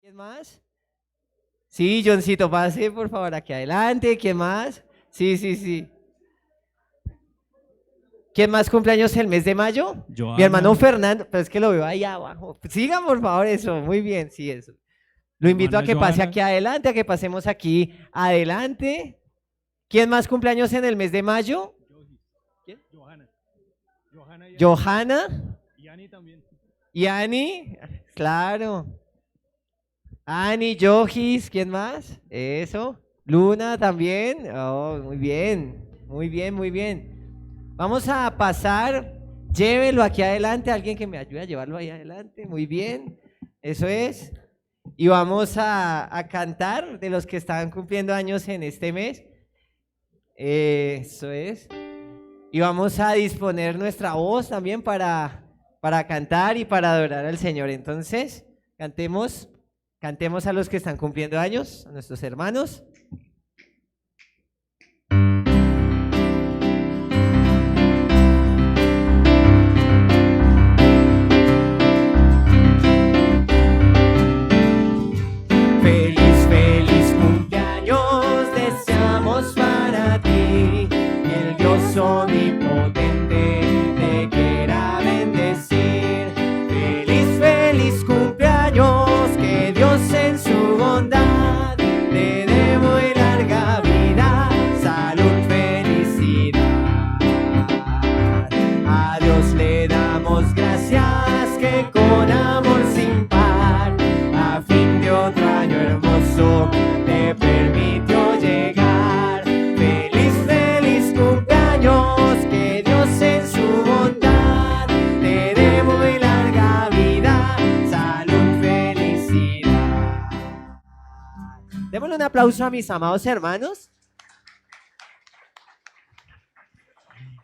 ¿Quién más? Sí, Johncito, pase por favor aquí adelante. ¿Quién más? Sí, sí, sí. ¿Quién más cumpleaños el mes de mayo? Mi hermano Joana, Fernando, pero es que lo veo ahí abajo. Sigan por favor eso, muy bien, sí, eso. Lo mi invito a hermana que pase Joana, aquí adelante, a que pasemos aquí adelante. ¿Quién más cumpleaños en el mes de mayo? ¿Quién? Johanna, Johanna y Ani, Johanna y Ani también. y Ani, claro. Ani, Yojis, ¿quién más? Eso. Luna también. Oh, muy bien, muy bien, muy bien. Vamos a pasar, llévelo aquí adelante, alguien que me ayude a llevarlo ahí adelante. Muy bien, eso es. Y vamos a cantar de los que están cumpliendo años en este mes. Eso es. Y vamos a disponer nuestra voz también para cantar y para adorar al Señor. Entonces, cantemos a los que están cumpliendo años, a nuestros hermanos. Feliz, feliz cumpleaños deseamos para ti, que el Dios omnipotente te quiera bendecir. Feliz, feliz cumpleaños, que Dios en su bondad te dé muy larga vida, salud, felicidad. A Dios le damos gracias que con amor sin par, a fin de otro año hermoso te permitió llegar. Feliz, feliz cumpleaños, que Dios en su bondad te dé muy larga vida, salud, felicidad. Démosle un aplauso a mis amados hermanos.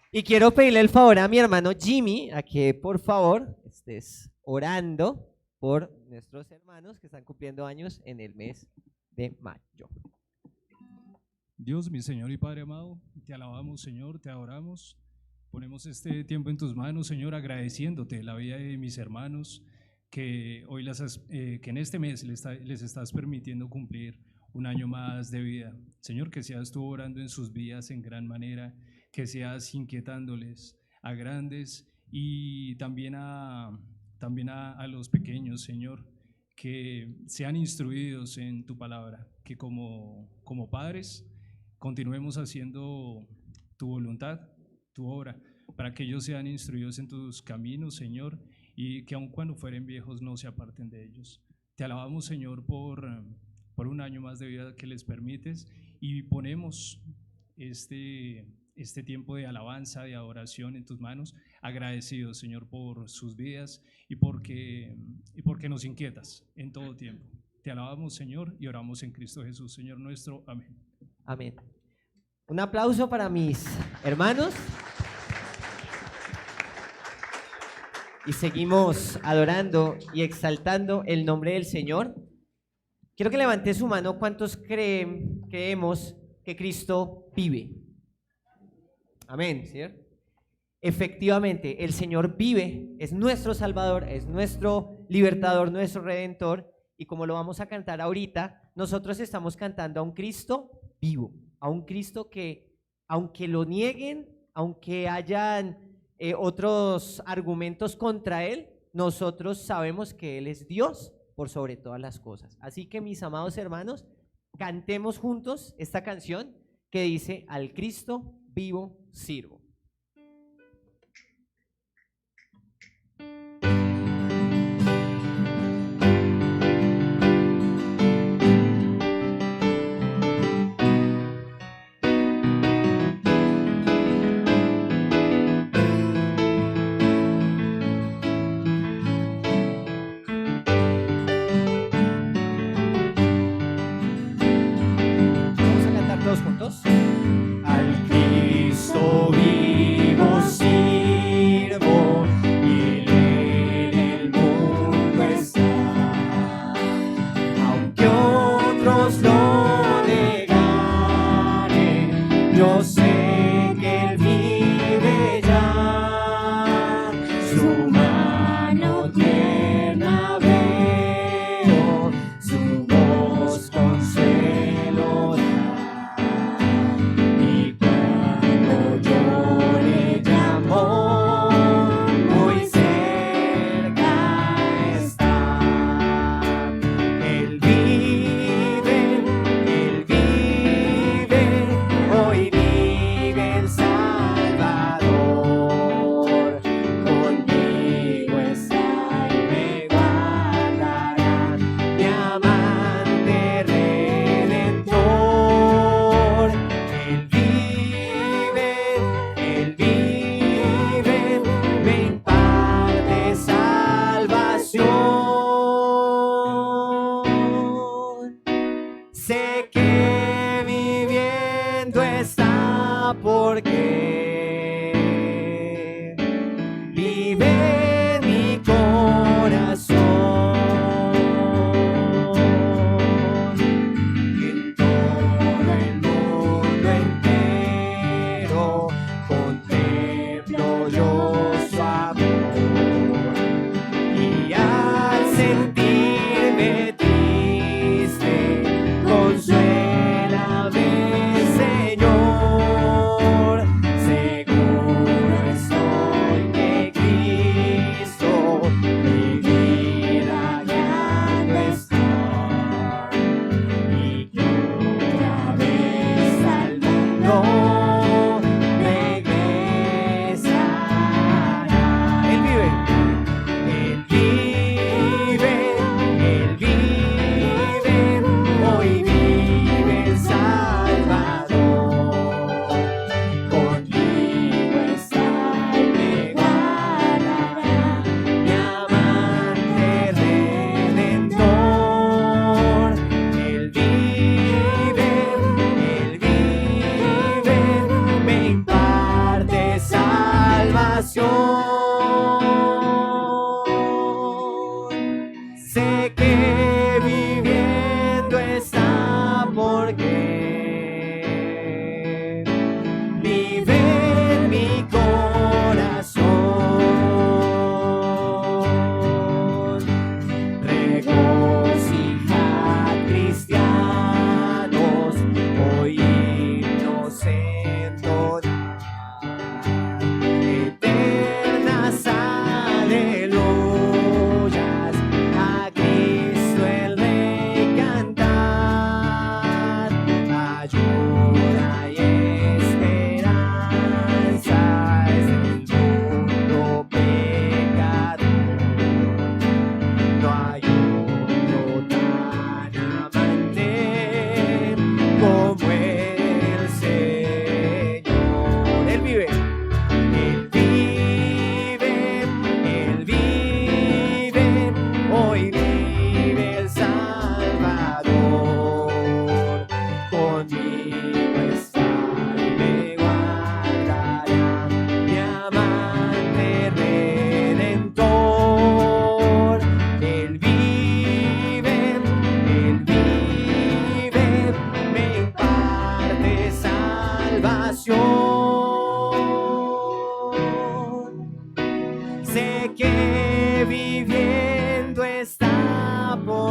Y quiero pedirle el favor a mi hermano Jimmy, a que por favor estés orando por nuestros hermanos que están cumpliendo años en el mes de mayo. Dios, mi Señor y Padre amado, te alabamos, Señor, te adoramos. Ponemos este tiempo en tus manos, Señor, agradeciéndote la vida de mis hermanos, que hoy que en este mes les estás permitiendo cumplir un año más de vida. Señor, que seas tú orando en sus vidas en gran manera, que seas inquietándoles a grandes y también a los pequeños, Señor, que sean instruidos en tu palabra, que como padres continuemos haciendo tu voluntad, tu obra, para que ellos sean instruidos en tus caminos, Señor, y que aun cuando fueren viejos no se aparten de ellos. Te alabamos, Señor, por un año más de vida que les permites, y ponemos este tiempo de alabanza, de adoración en tus manos, agradecidos, Señor, por sus vidas y porque nos inquietas en todo tiempo. Te alabamos, Señor, y oramos en Cristo Jesús, Señor nuestro. Amén. Amén. Un aplauso para mis hermanos. Y seguimos adorando y exaltando el nombre del Señor. Quiero que levante su mano. ¿Cuántos creemos que Cristo vive? Amén, ¿cierto? Efectivamente, el Señor vive, es nuestro Salvador, es nuestro libertador, nuestro redentor. Y como lo vamos a cantar ahorita, nosotros estamos cantando a un Cristo vivo, a un Cristo que, aunque lo nieguen, aunque hayan otros argumentos contra Él, nosotros sabemos que Él es Dios por sobre todas las cosas. Así que, mis amados hermanos, cantemos juntos esta canción que dice: al Cristo vivo sirvo. Vamos a cantar todos juntos. Al Cristo vivo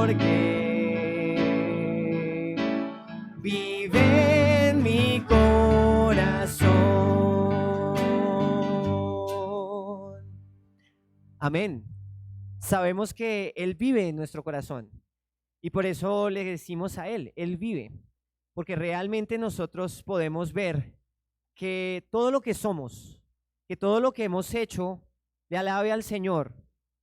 porque vive en mi corazón. Amén. Sabemos que Él vive en nuestro corazón y por eso le decimos a Él vive, porque realmente nosotros podemos ver que todo lo que somos, que todo lo que hemos hecho, le alabe al Señor,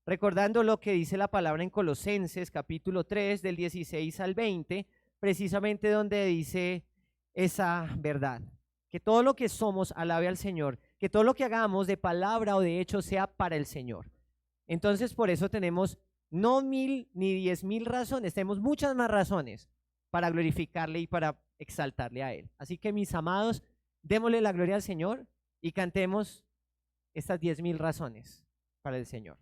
recordando lo que dice la palabra en Colosenses capítulo 3 del 16 al 20, precisamente donde dice esa verdad, que todo lo que somos alabe al Señor, que todo lo que hagamos de palabra o de hecho sea para el Señor. Entonces por eso tenemos no 1000 ni 10,000 razones, tenemos muchas más razones para glorificarle y para exaltarle a Él. Así que mis amados, démosle la gloria al Señor y cantemos estas 10,000 razones para el Señor.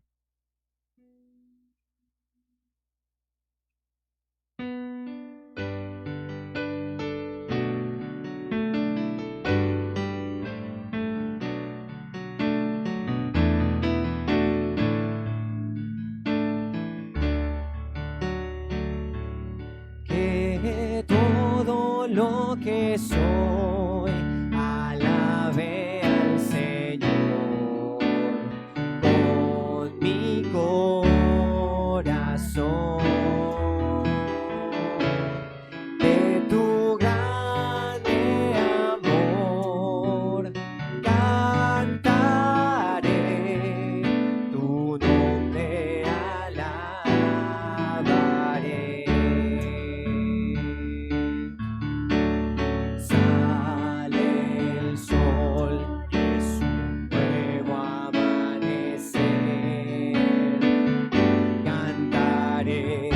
Que todo lo que soy alabe al Señor con mi corazón. De tu grande amor cantaré, tu nombre alabaré. Sale el sol, es un nuevo amanecer. Cantaré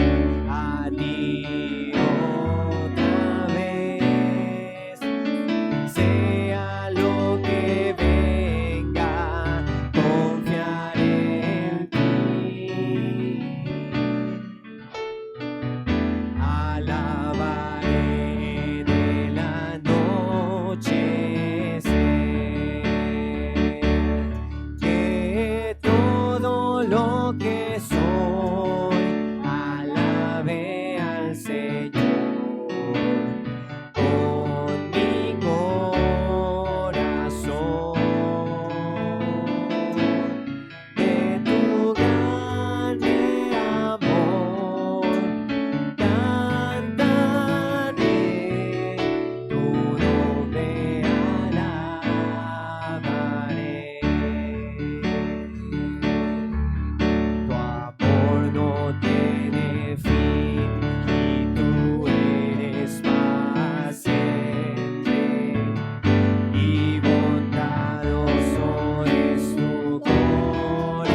a ti otra vez. Sea lo que venga, confiaré en ti. Alabaré de la anochecer, que todo lo que soy alabe al Señor con mi corazón. De tu grande amor cantaré, tu nombre alabaré. Tu amor no tiene fin y tú eres paciente y bondadoso es tu corazón.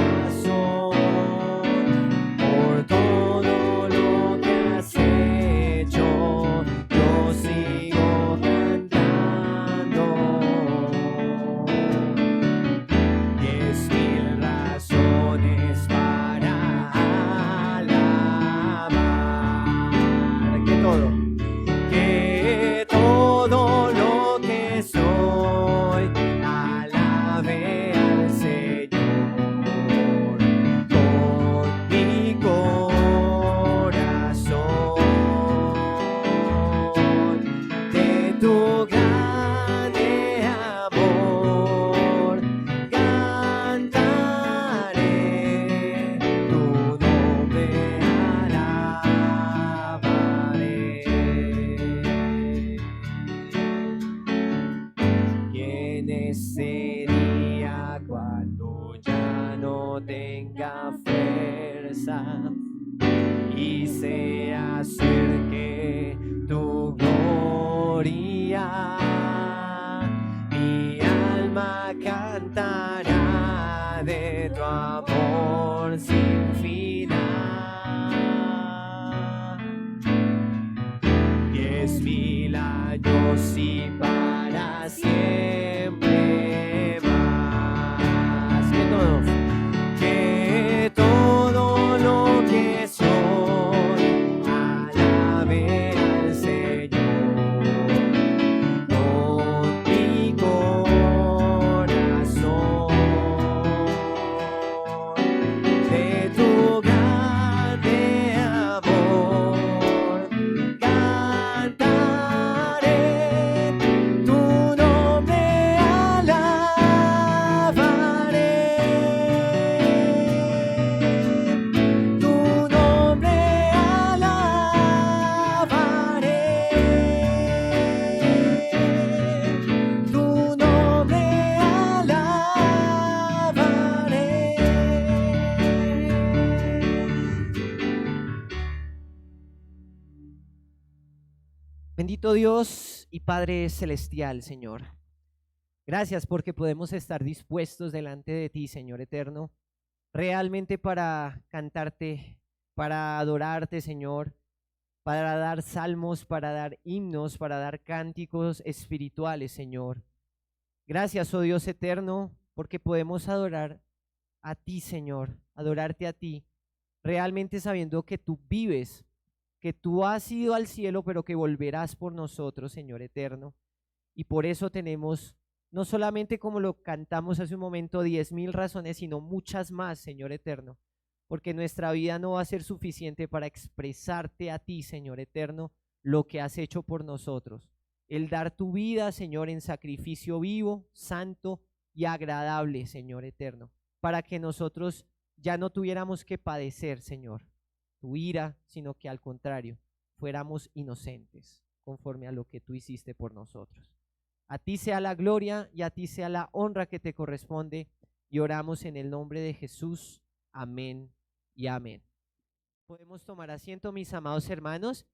Por todo lo que has hecho, yo sigo cantando. 10,000 razones para alabar. Que todo lo que soy alabe al Señor con mi corazón. De tu grande amor cantaré, tu nombre alabaré. Y en ese día cuando ya no tenga fuerza y se acerque tu gloria, mi alma cantará de tu amor sin final. 10,000 años y para siempre más. Que todo lo que soy alabe al Señor con mi corazón. De Bendito Dios y Padre Celestial, Señor. Gracias porque podemos estar dispuestos delante de ti, Señor eterno, realmente para cantarte, para adorarte, Señor, para dar salmos, para dar himnos, para dar cánticos espirituales, Señor. Gracias, oh Dios eterno, porque podemos adorar a ti, Señor, adorarte a ti, realmente sabiendo que tú vives, que tú has ido al cielo, pero que volverás por nosotros, Señor eterno. Y por eso tenemos, no solamente como lo cantamos hace un momento, 10,000 razones, sino muchas más, Señor eterno, porque nuestra vida no va a ser suficiente para expresarte a ti, Señor eterno, lo que has hecho por nosotros. El dar tu vida, Señor, en sacrificio vivo, santo y agradable, Señor eterno, para que nosotros ya no tuviéramos que padecer, Señor, tu ira, sino que al contrario, fuéramos inocentes, conforme a lo que tú hiciste por nosotros. A ti sea la gloria y a ti sea la honra que te corresponde, y oramos en el nombre de Jesús. Amén y amén. Podemos tomar asiento, mis amados hermanos.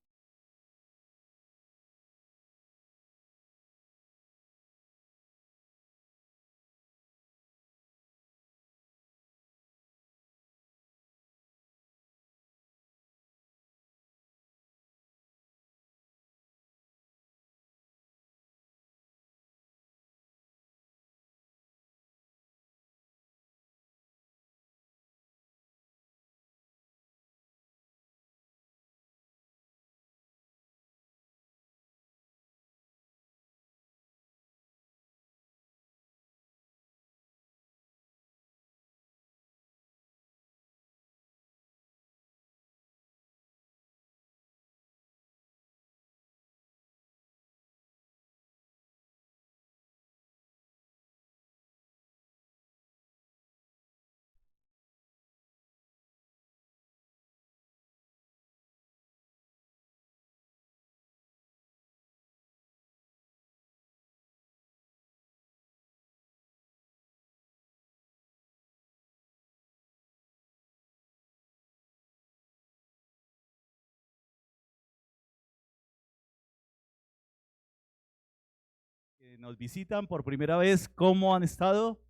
Nos visitan por primera vez, ¿cómo han estado?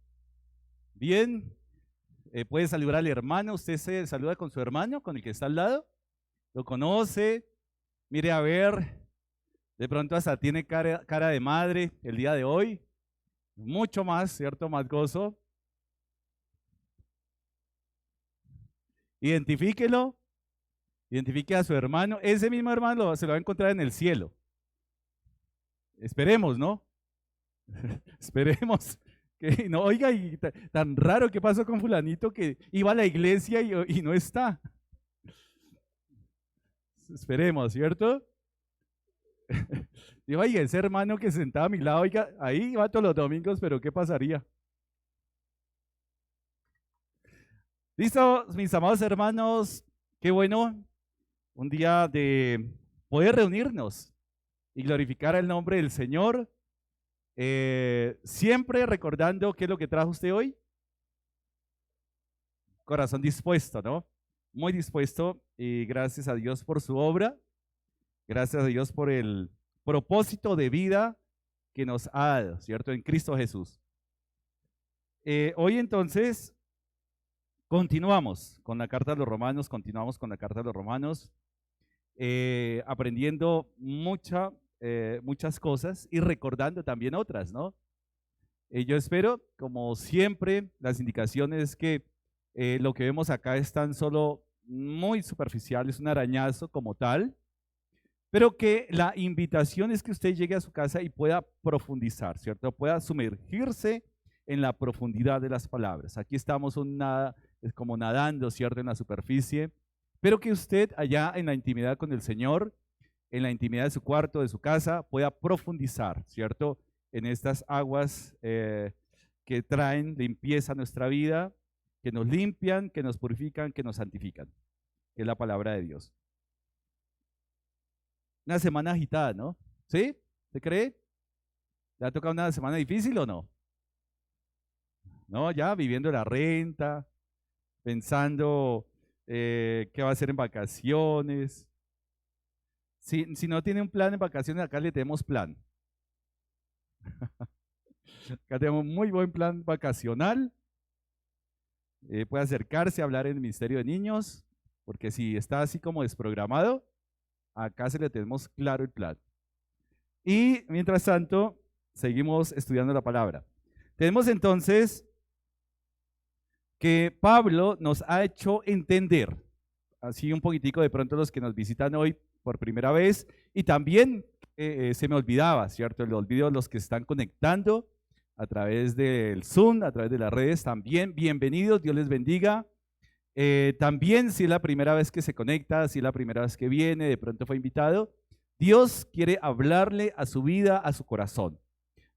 Bien. Puede saludar al hermano. Usted se saluda con su hermano, con el que está al lado. Lo conoce. Mire, a ver, de pronto hasta tiene cara de madre el día de hoy. Mucho más, ¿cierto? Más gozo. Identifíquelo. Identifique a su hermano. Ese mismo hermano se lo va a encontrar en el cielo. Esperemos, ¿no? Esperemos que no, oiga, y tan raro que pasó con fulanito que iba a la iglesia y no está. Esperemos, ¿cierto? Digo, oiga, ese hermano que sentaba a mi lado, oiga, ahí va todos los domingos, pero ¿qué pasaría? Listo, mis amados hermanos, qué bueno, un día de poder reunirnos y glorificar el nombre del Señor. Siempre recordando qué es lo que trajo usted hoy. Corazón dispuesto, ¿no? Muy dispuesto, y gracias a Dios por su obra, gracias a Dios por el propósito de vida que nos ha dado, ¿cierto? En Cristo Jesús. Hoy entonces continuamos con la carta de los Romanos, aprendiendo muchas cosas y recordando también otras, ¿no? Yo espero, como siempre, las indicaciones que lo que vemos acá es tan solo muy superficial, es un arañazo como tal, pero que la invitación es que usted llegue a su casa y pueda profundizar, ¿cierto? Pueda sumergirse en la profundidad de las palabras. Aquí estamos como nadando, ¿cierto? En la superficie, pero que usted allá en la intimidad con el Señor, en la intimidad de su cuarto, de su casa, pueda profundizar, ¿cierto? En estas aguas que traen limpieza a nuestra vida, que nos limpian, que nos purifican, que nos santifican, que es la palabra de Dios. Una semana agitada, ¿no? ¿Sí? ¿Se cree? ¿Le ha tocado una semana difícil o no? No, ya viviendo la renta, pensando qué va a hacer en vacaciones. Si no tiene un plan en vacaciones, acá le tenemos plan. Acá tenemos muy buen plan vacacional. Puede acercarse a hablar en el Ministerio de Niños, porque si está así como desprogramado, acá se le tenemos claro el plan. Y mientras tanto, seguimos estudiando la palabra. Tenemos entonces que Pablo nos ha hecho entender, así un poquitico de pronto los que nos visitan hoy por primera vez, y también se me olvidaba, ¿cierto? Lo olvido los que están conectando a través del Zoom, a través de las redes también. Bienvenidos, Dios les bendiga. También si es la primera vez que se conecta, si es la primera vez que viene, de pronto fue invitado, Dios quiere hablarle a su vida, a su corazón.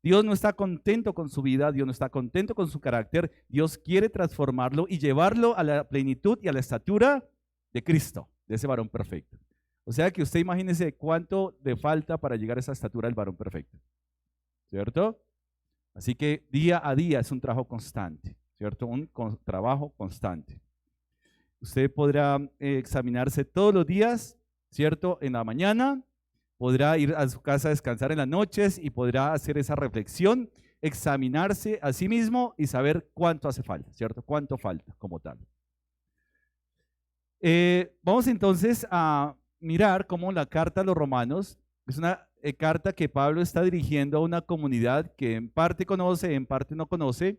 Dios no está contento con su vida, Dios no está contento con su carácter, Dios quiere transformarlo y llevarlo a la plenitud y a la estatura de Cristo, de ese varón perfecto. O sea que usted imagínese cuánto le falta para llegar a esa estatura del varón perfecto, ¿cierto? Así que día a día es un trabajo constante, ¿cierto? Un trabajo constante. Usted podrá examinarse todos los días, ¿cierto? En la mañana, podrá ir a su casa a descansar en las noches y podrá hacer esa reflexión, examinarse a sí mismo y saber cuánto hace falta, ¿cierto? Cuánto falta como tal. Vamos entonces a mirar cómo la carta a los Romanos es una carta que Pablo está dirigiendo a una comunidad que en parte conoce, en parte no conoce,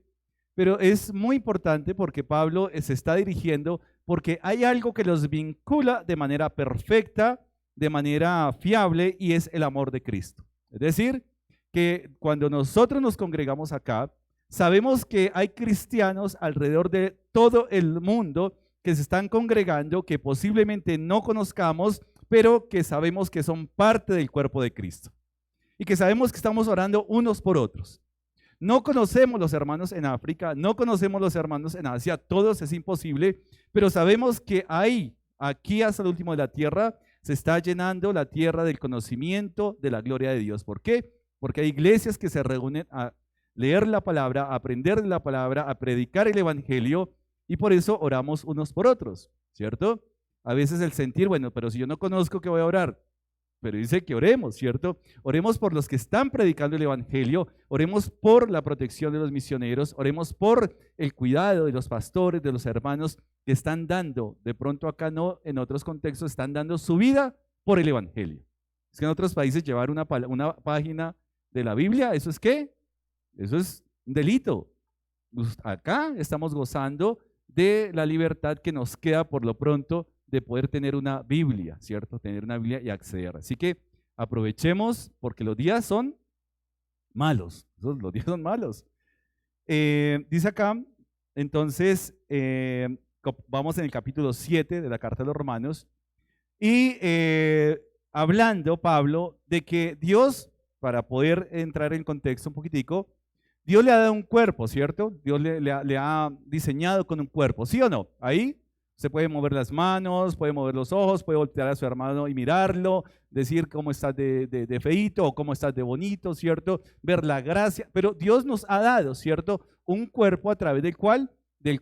pero es muy importante porque Pablo se está dirigiendo porque hay algo que los vincula de manera perfecta, de manera fiable, y es el amor de Cristo. Es decir, que cuando nosotros nos congregamos acá, sabemos que hay cristianos alrededor de todo el mundo que se están congregando, que posiblemente no conozcamos, pero que sabemos que son parte del cuerpo de Cristo. Y que sabemos que estamos orando unos por otros. No conocemos los hermanos en África, no conocemos los hermanos en Asia, todos es imposible, pero sabemos que hay, aquí hasta el último de la tierra, se está llenando la tierra del conocimiento de la gloria de Dios. ¿Por qué? Porque hay iglesias que se reúnen a leer la palabra, a aprender de la palabra, a predicar el evangelio, y por eso oramos unos por otros, ¿cierto? A veces el sentir, bueno, pero si yo no conozco, ¿qué voy a orar? Pero dice que oremos, ¿cierto? Oremos por los que están predicando el evangelio, oremos por la protección de los misioneros, oremos por el cuidado de los pastores, de los hermanos que están dando, de pronto acá no, en otros contextos están dando su vida por el evangelio. Es que en otros países llevar una página de la Biblia, ¿eso es qué? Eso es un delito. Acá estamos gozando de la libertad que nos queda por lo pronto de poder tener una Biblia, ¿cierto? Tener una Biblia y acceder. Así que aprovechemos porque los días son malos. Los días son malos. Dice acá, entonces, vamos en el capítulo 7 de la carta de los Romanos y hablando Pablo de que Dios, para poder entrar en contexto un poquitico, Dios le ha dado un cuerpo, ¿cierto? Dios le ha diseñado con un cuerpo, ¿sí o no? Ahí se puede mover las manos, puede mover los ojos, puede voltear a su hermano y mirarlo, decir cómo estás de feíto o cómo estás de bonito, ¿cierto? Ver la gracia, pero Dios nos ha dado, ¿cierto? Un cuerpo a través del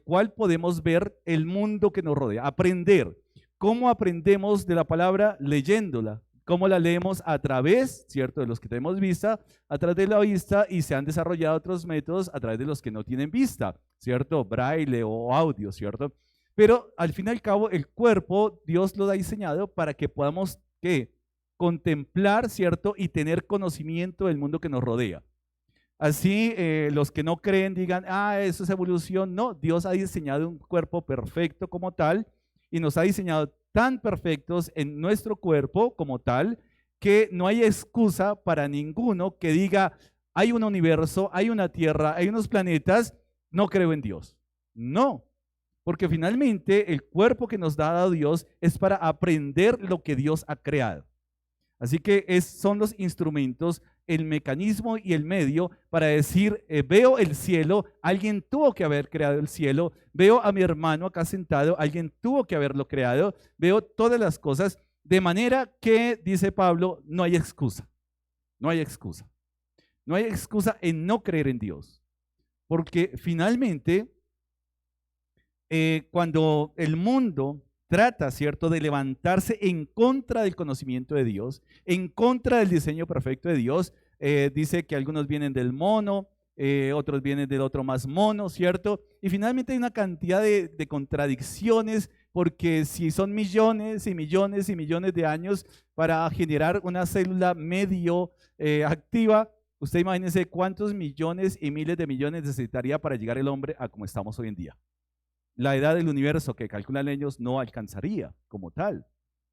cual podemos ver el mundo que nos rodea, aprender. ¿Cómo aprendemos de la palabra? Leyéndola. ¿Cómo la leemos? A través, ¿cierto? De los que tenemos vista, a través de la vista, y se han desarrollado otros métodos a través de los que no tienen vista, ¿cierto? Braille o audio, ¿cierto? Pero al fin y al cabo, el cuerpo, Dios lo ha diseñado para que podamos, ¿qué? Contemplar, ¿cierto? Y tener conocimiento del mundo que nos rodea. Así, los que no creen digan, eso es evolución. No, Dios ha diseñado un cuerpo perfecto como tal y nos ha diseñado tan perfectos en nuestro cuerpo como tal que no hay excusa para ninguno que diga, hay un universo, hay una tierra, hay unos planetas, no creo en Dios. No. Porque finalmente el cuerpo que nos da dado Dios es para aprender lo que Dios ha creado. Así que son los instrumentos, el mecanismo y el medio para decir, veo el cielo, alguien tuvo que haber creado el cielo, veo a mi hermano acá sentado, alguien tuvo que haberlo creado, veo todas las cosas, de manera que, dice Pablo, no hay excusa, no hay excusa. No hay excusa en no creer en Dios. Porque finalmente, cuando el mundo trata, ¿cierto?, de levantarse en contra del conocimiento de Dios, en contra del diseño perfecto de Dios. Dice que algunos vienen del mono, otros vienen del otro más mono, ¿cierto? Y finalmente hay una cantidad de contradicciones, porque si son millones y millones y millones de años para generar una célula medio activa, usted imagínese cuántos millones y miles de millones necesitaría para llegar el hombre a como estamos hoy en día. La edad del universo que calculan ellos no alcanzaría como tal.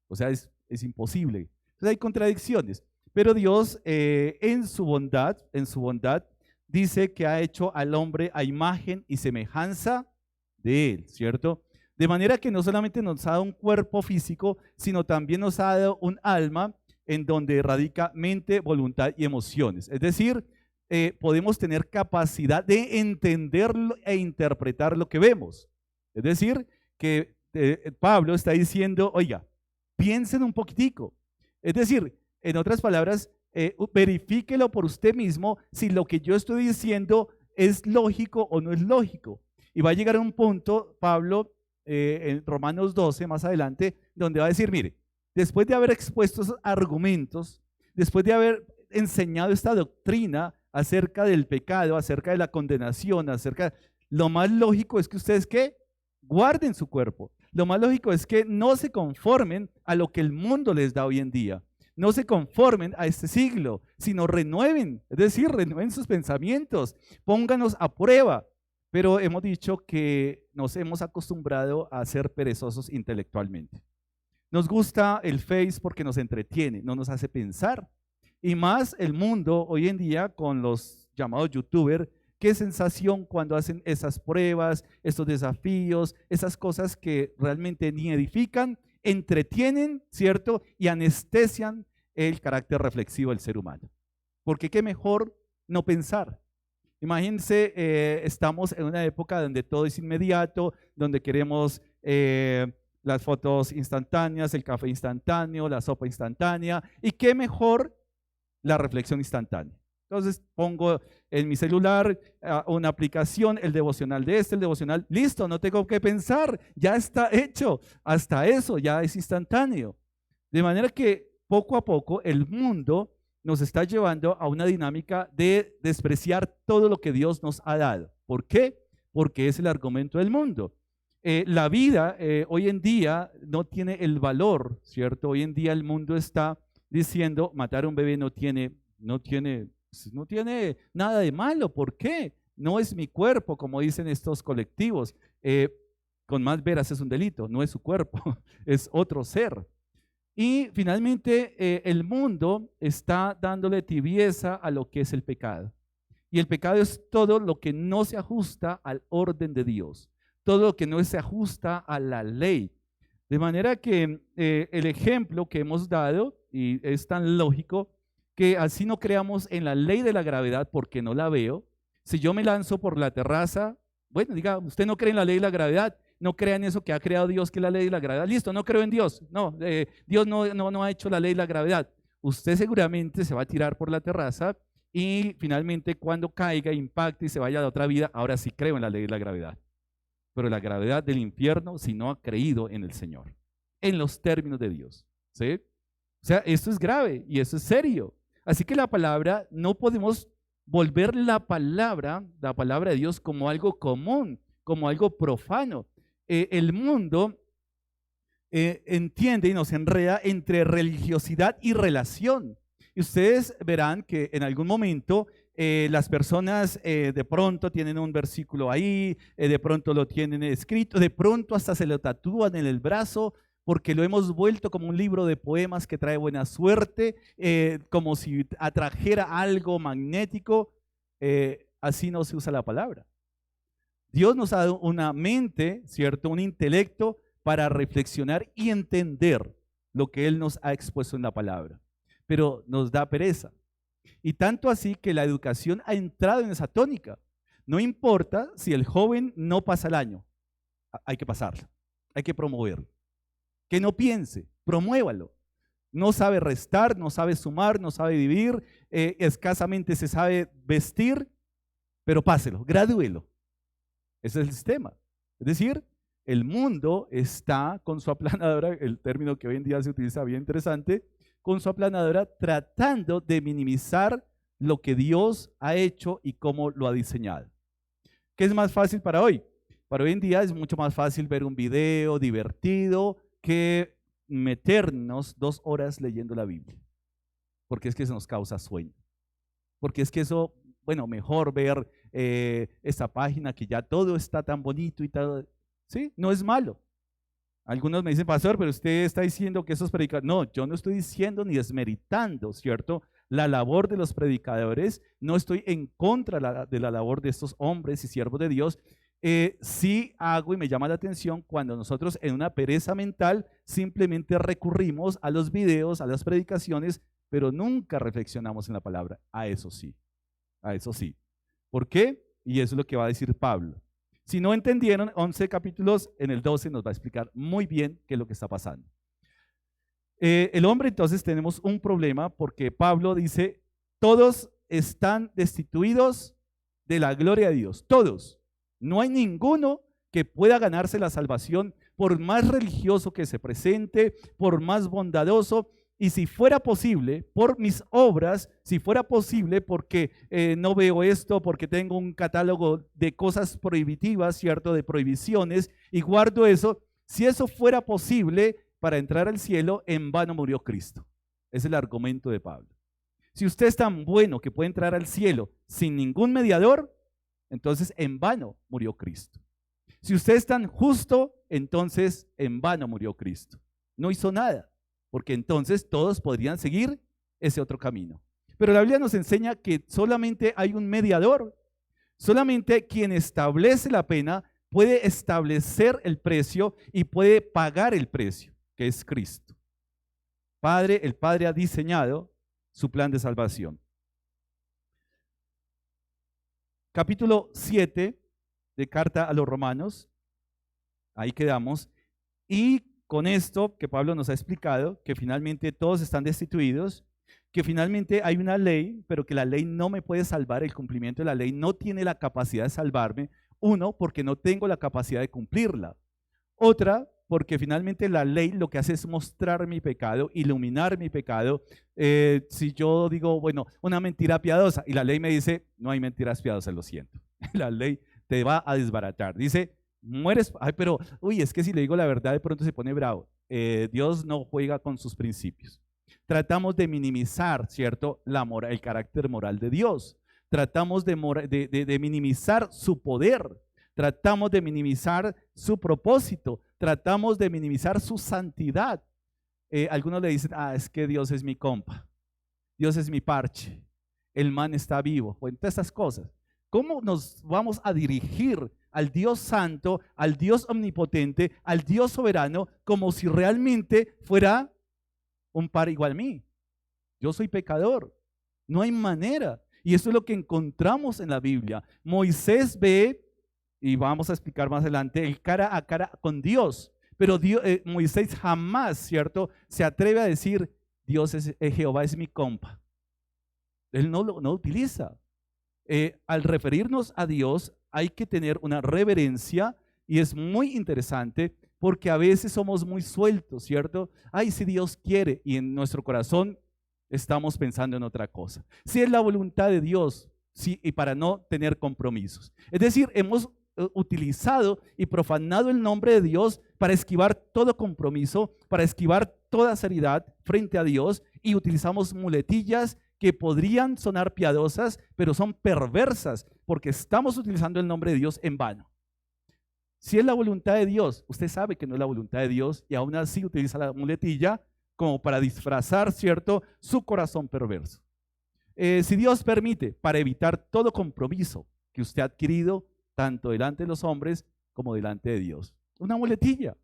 O sea, es imposible. Entonces hay contradicciones. Pero Dios en su bondad, dice que ha hecho al hombre a imagen y semejanza de él, ¿cierto? De manera que no solamente nos ha dado un cuerpo físico, sino también nos ha dado un alma en donde radica mente, voluntad y emociones. Es decir, podemos tener capacidad de entender e interpretar lo que vemos. Es decir, que Pablo está diciendo, oiga, piensen un poquitico. Es decir, en otras palabras, verifíquelo por usted mismo si lo que yo estoy diciendo es lógico o no es lógico. Y va a llegar a un punto, Pablo, en Romanos 12, más adelante, donde va a decir, mire, después de haber expuesto esos argumentos, después de haber enseñado esta doctrina acerca del pecado, acerca de la condenación, lo más lógico es que ustedes, ¿qué? Guarden su cuerpo. Lo más lógico es que no se conformen a lo que el mundo les da hoy en día. No se conformen a este siglo, sino renueven, es decir, renueven sus pensamientos, pónganos a prueba. Pero hemos dicho que nos hemos acostumbrado a ser perezosos intelectualmente. Nos gusta el Face porque nos entretiene, no nos hace pensar. Y más el mundo hoy en día con los llamados youtubers, qué sensación cuando hacen esas pruebas, estos desafíos, esas cosas que realmente ni edifican, entretienen, ¿cierto? Y anestesian el carácter reflexivo del ser humano. Porque qué mejor no pensar. Imagínense, estamos en una época donde todo es inmediato, donde queremos las fotos instantáneas, el café instantáneo, la sopa instantánea, y qué mejor la reflexión instantánea. Entonces pongo en mi celular una aplicación, el devocional de el devocional, listo, no tengo que pensar, ya está hecho, hasta eso ya es instantáneo. De manera que poco a poco el mundo nos está llevando a una dinámica de despreciar todo lo que Dios nos ha dado. ¿Por qué? Porque es el argumento del mundo. La vida hoy en día no tiene el valor, ¿cierto? Hoy en día el mundo está diciendo matar a un bebé no tiene nada de malo. ¿Por qué? No es mi cuerpo, como dicen estos colectivos. Con más veras es un delito, no es su cuerpo, es otro ser. Y finalmente el mundo está dándole tibieza a lo que es el pecado. Y el pecado es todo lo que no se ajusta al orden de Dios, todo lo que no se ajusta a la ley. De manera que el ejemplo que hemos dado, y es tan lógico, que así no creamos en la ley de la gravedad porque no la veo. Si yo me lanzo por la terraza, bueno, diga, usted no cree en la ley de la gravedad, no crea en eso que ha creado Dios, que es la ley de la gravedad. Listo, no creo en Dios. No, Dios no ha hecho la ley de la gravedad. Usted seguramente se va a tirar por la terraza y finalmente cuando caiga, impacte y se vaya a otra vida, ahora sí creo en la ley de la gravedad. Pero la gravedad del infierno si no ha creído en el Señor, en los términos de Dios. ¿Sí? O sea, esto es grave y esto es serio. Así que la palabra, no podemos volver la palabra de Dios como algo común, como algo profano. El mundo entiende y nos enreda entre religiosidad y relación. Y ustedes verán que en algún momento las personas de pronto tienen un versículo ahí, de pronto lo tienen escrito, de pronto hasta se lo tatúan en el brazo, porque lo hemos vuelto como un libro de poemas que trae buena suerte, como si atrajera algo magnético. Así no se usa la palabra. Dios nos ha dado una mente, ¿cierto? Un intelecto para reflexionar y entender lo que Él nos ha expuesto en la palabra. Pero nos da pereza. Y tanto así que la educación ha entrado en esa tónica. No importa si el joven no pasa el año, hay que pasarlo, hay que promoverlo. Que no piense, promuévalo. No sabe restar, no sabe sumar, no sabe dividir, escasamente se sabe vestir, pero páselo, gradúelo. Ese es el sistema. Es decir, el mundo está con su aplanadora, el término que hoy en día se utiliza bien interesante, con su aplanadora tratando de minimizar lo que Dios ha hecho y cómo lo ha diseñado. ¿Qué es más fácil para hoy? Para hoy en día es mucho más fácil ver un video divertido que meternos 2 horas leyendo la Biblia, porque es que eso nos causa sueño, porque es que eso, bueno, mejor ver esta página que ya todo está tan bonito y todo, ¿sí? No es malo. Algunos me dicen, pastor, pero usted está diciendo que esos predicadores, no, yo no estoy diciendo ni desmeritando, ¿cierto?, la labor de los predicadores, no estoy en contra de la labor de estos hombres y siervos de Dios. Sí hago y me llama la atención cuando nosotros en una pereza mental simplemente recurrimos a los videos, a las predicaciones, pero nunca reflexionamos en la palabra. A eso sí, a eso sí. ¿Por qué? Y eso es lo que va a decir Pablo. Si no entendieron, 11 capítulos, en el 12 nos va a explicar muy bien qué es lo que está pasando. El hombre, entonces tenemos un problema porque Pablo dice, todos están destituidos de la gloria de Dios, todos. No hay ninguno que pueda ganarse la salvación por más religioso que se presente, por más bondadoso, y si fuera posible, por mis obras, si fuera posible, porque no veo esto, porque tengo un catálogo de cosas prohibitivas, ¿cierto?, de prohibiciones, y guardo eso, si eso fuera posible para entrar al cielo, en vano murió Cristo. Es el argumento de Pablo. Si usted es tan bueno que puede entrar al cielo sin ningún mediador, entonces en vano murió Cristo. Si usted es tan justo, entonces en vano murió Cristo. No hizo nada, porque entonces todos podrían seguir ese otro camino. Pero la Biblia nos enseña que solamente hay un mediador. Solamente quien establece la pena puede establecer el precio y puede pagar el precio, que es Cristo. El Padre ha diseñado su plan de salvación. Capítulo 7 de Carta a los Romanos, ahí quedamos, y con esto que Pablo nos ha explicado, que finalmente todos están destituidos, que finalmente hay una ley, pero que la ley no me puede salvar, el cumplimiento de la ley no tiene la capacidad de salvarme, uno, porque no tengo la capacidad de cumplirla, otra, porque finalmente la ley lo que hace es mostrar mi pecado, iluminar mi pecado. Si yo digo, bueno, una mentira piadosa, y la ley me dice, no hay mentiras piadosas, lo siento, la ley te va a desbaratar, dice, mueres, ay, pero, uy, es que si le digo la verdad de pronto se pone bravo. Dios no juega con sus principios. Tratamos de minimizar, ¿cierto?, el carácter moral de Dios. Tratamos de minimizar su poder. Tratamos de minimizar su propósito. Tratamos de minimizar su santidad. Algunos le dicen, es que Dios es mi compa. Dios es mi parche. El man está vivo. Bueno, todas estas cosas. ¿Cómo nos vamos a dirigir al Dios santo, al Dios omnipotente, al Dios soberano, como si realmente fuera un par igual a mí? Yo soy pecador. No hay manera. Y eso es lo que encontramos en la Biblia. Moisés ve, y vamos a explicar más adelante, el cara a cara con Dios. Pero Moisés jamás, ¿cierto?, se atreve a decir, Jehová es mi compa. Él no lo utiliza. Al referirnos a Dios hay que tener una reverencia, y es muy interesante porque a veces somos muy sueltos, ¿cierto? Ay, si Dios quiere, y en nuestro corazón estamos pensando en otra cosa. Si es la voluntad de Dios, sí, y para no tener compromisos. Es decir, hemos utilizado y profanado el nombre de Dios para esquivar todo compromiso, para esquivar toda seriedad frente a Dios, y utilizamos muletillas que podrían sonar piadosas, pero son perversas, porque estamos utilizando el nombre de Dios en vano. Si es la voluntad de Dios, usted sabe que no es la voluntad de Dios, y aún así utiliza la muletilla como para disfrazar, ¿cierto?, su corazón perverso. Si Dios permite, para evitar todo compromiso que usted ha adquirido, tanto delante de los hombres como delante de Dios. Una muletilla,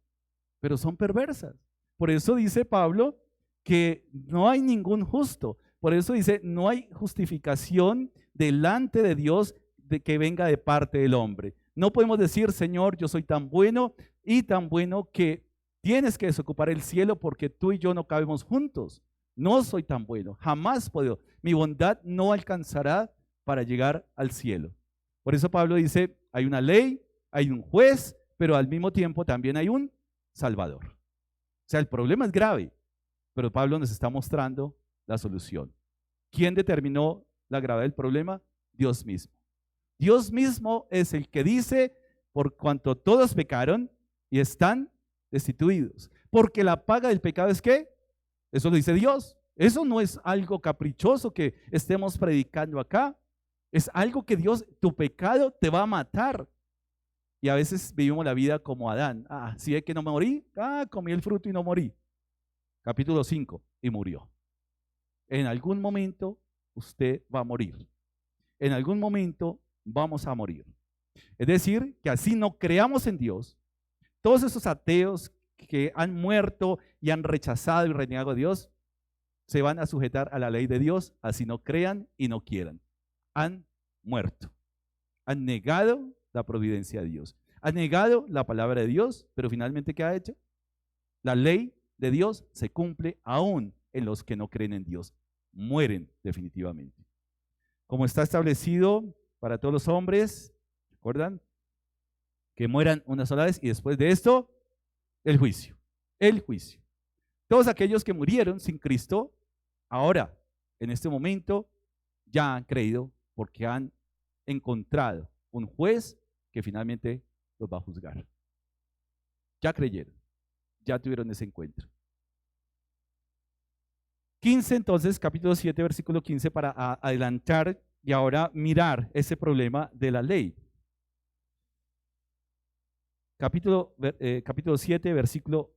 pero son perversas. Por eso dice Pablo que no hay ningún justo. Por eso dice, no hay justificación delante de Dios que venga de parte del hombre. No podemos decir, Señor, yo soy tan bueno y tan bueno que tienes que desocupar el cielo porque tú y yo no cabemos juntos. No soy tan bueno, jamás puedo. Mi bondad no alcanzará para llegar al cielo. Por eso Pablo dice, hay una ley, hay un juez, pero al mismo tiempo también hay un Salvador. O sea, el problema es grave, pero Pablo nos está mostrando la solución. ¿Quién determinó la gravedad del problema? Dios mismo. Dios mismo es el que dice, por cuanto todos pecaron y están destituidos. Porque la paga del pecado es ¿qué? Eso lo dice Dios. Eso no es algo caprichoso que estemos predicando acá. Es algo que Dios, tu pecado te va a matar. Y a veces vivimos la vida como Adán. Si es que no me morí, comí el fruto y no morí. Capítulo 5, y murió. En algún momento usted va a morir. En algún momento vamos a morir. Es decir, que así no creamos en Dios, todos esos ateos que han muerto y han rechazado y renegado a Dios, se van a sujetar a la ley de Dios, así no crean y no quieran. Han muerto. Han negado la providencia de Dios. Han negado la palabra de Dios, pero finalmente ¿qué ha hecho? La ley de Dios se cumple aún en los que no creen en Dios. Mueren definitivamente. Como está establecido para todos los hombres, ¿recuerdan? Que mueran una sola vez y después de esto, el juicio. El juicio. Todos aquellos que murieron sin Cristo, ahora, en este momento, ya han creído porque han encontrado un juez que finalmente los va a juzgar. Ya creyeron, ya tuvieron ese encuentro. 15 entonces, capítulo 7, versículo 15, para adelantar y ahora mirar ese problema de la ley. Capítulo 7, versículo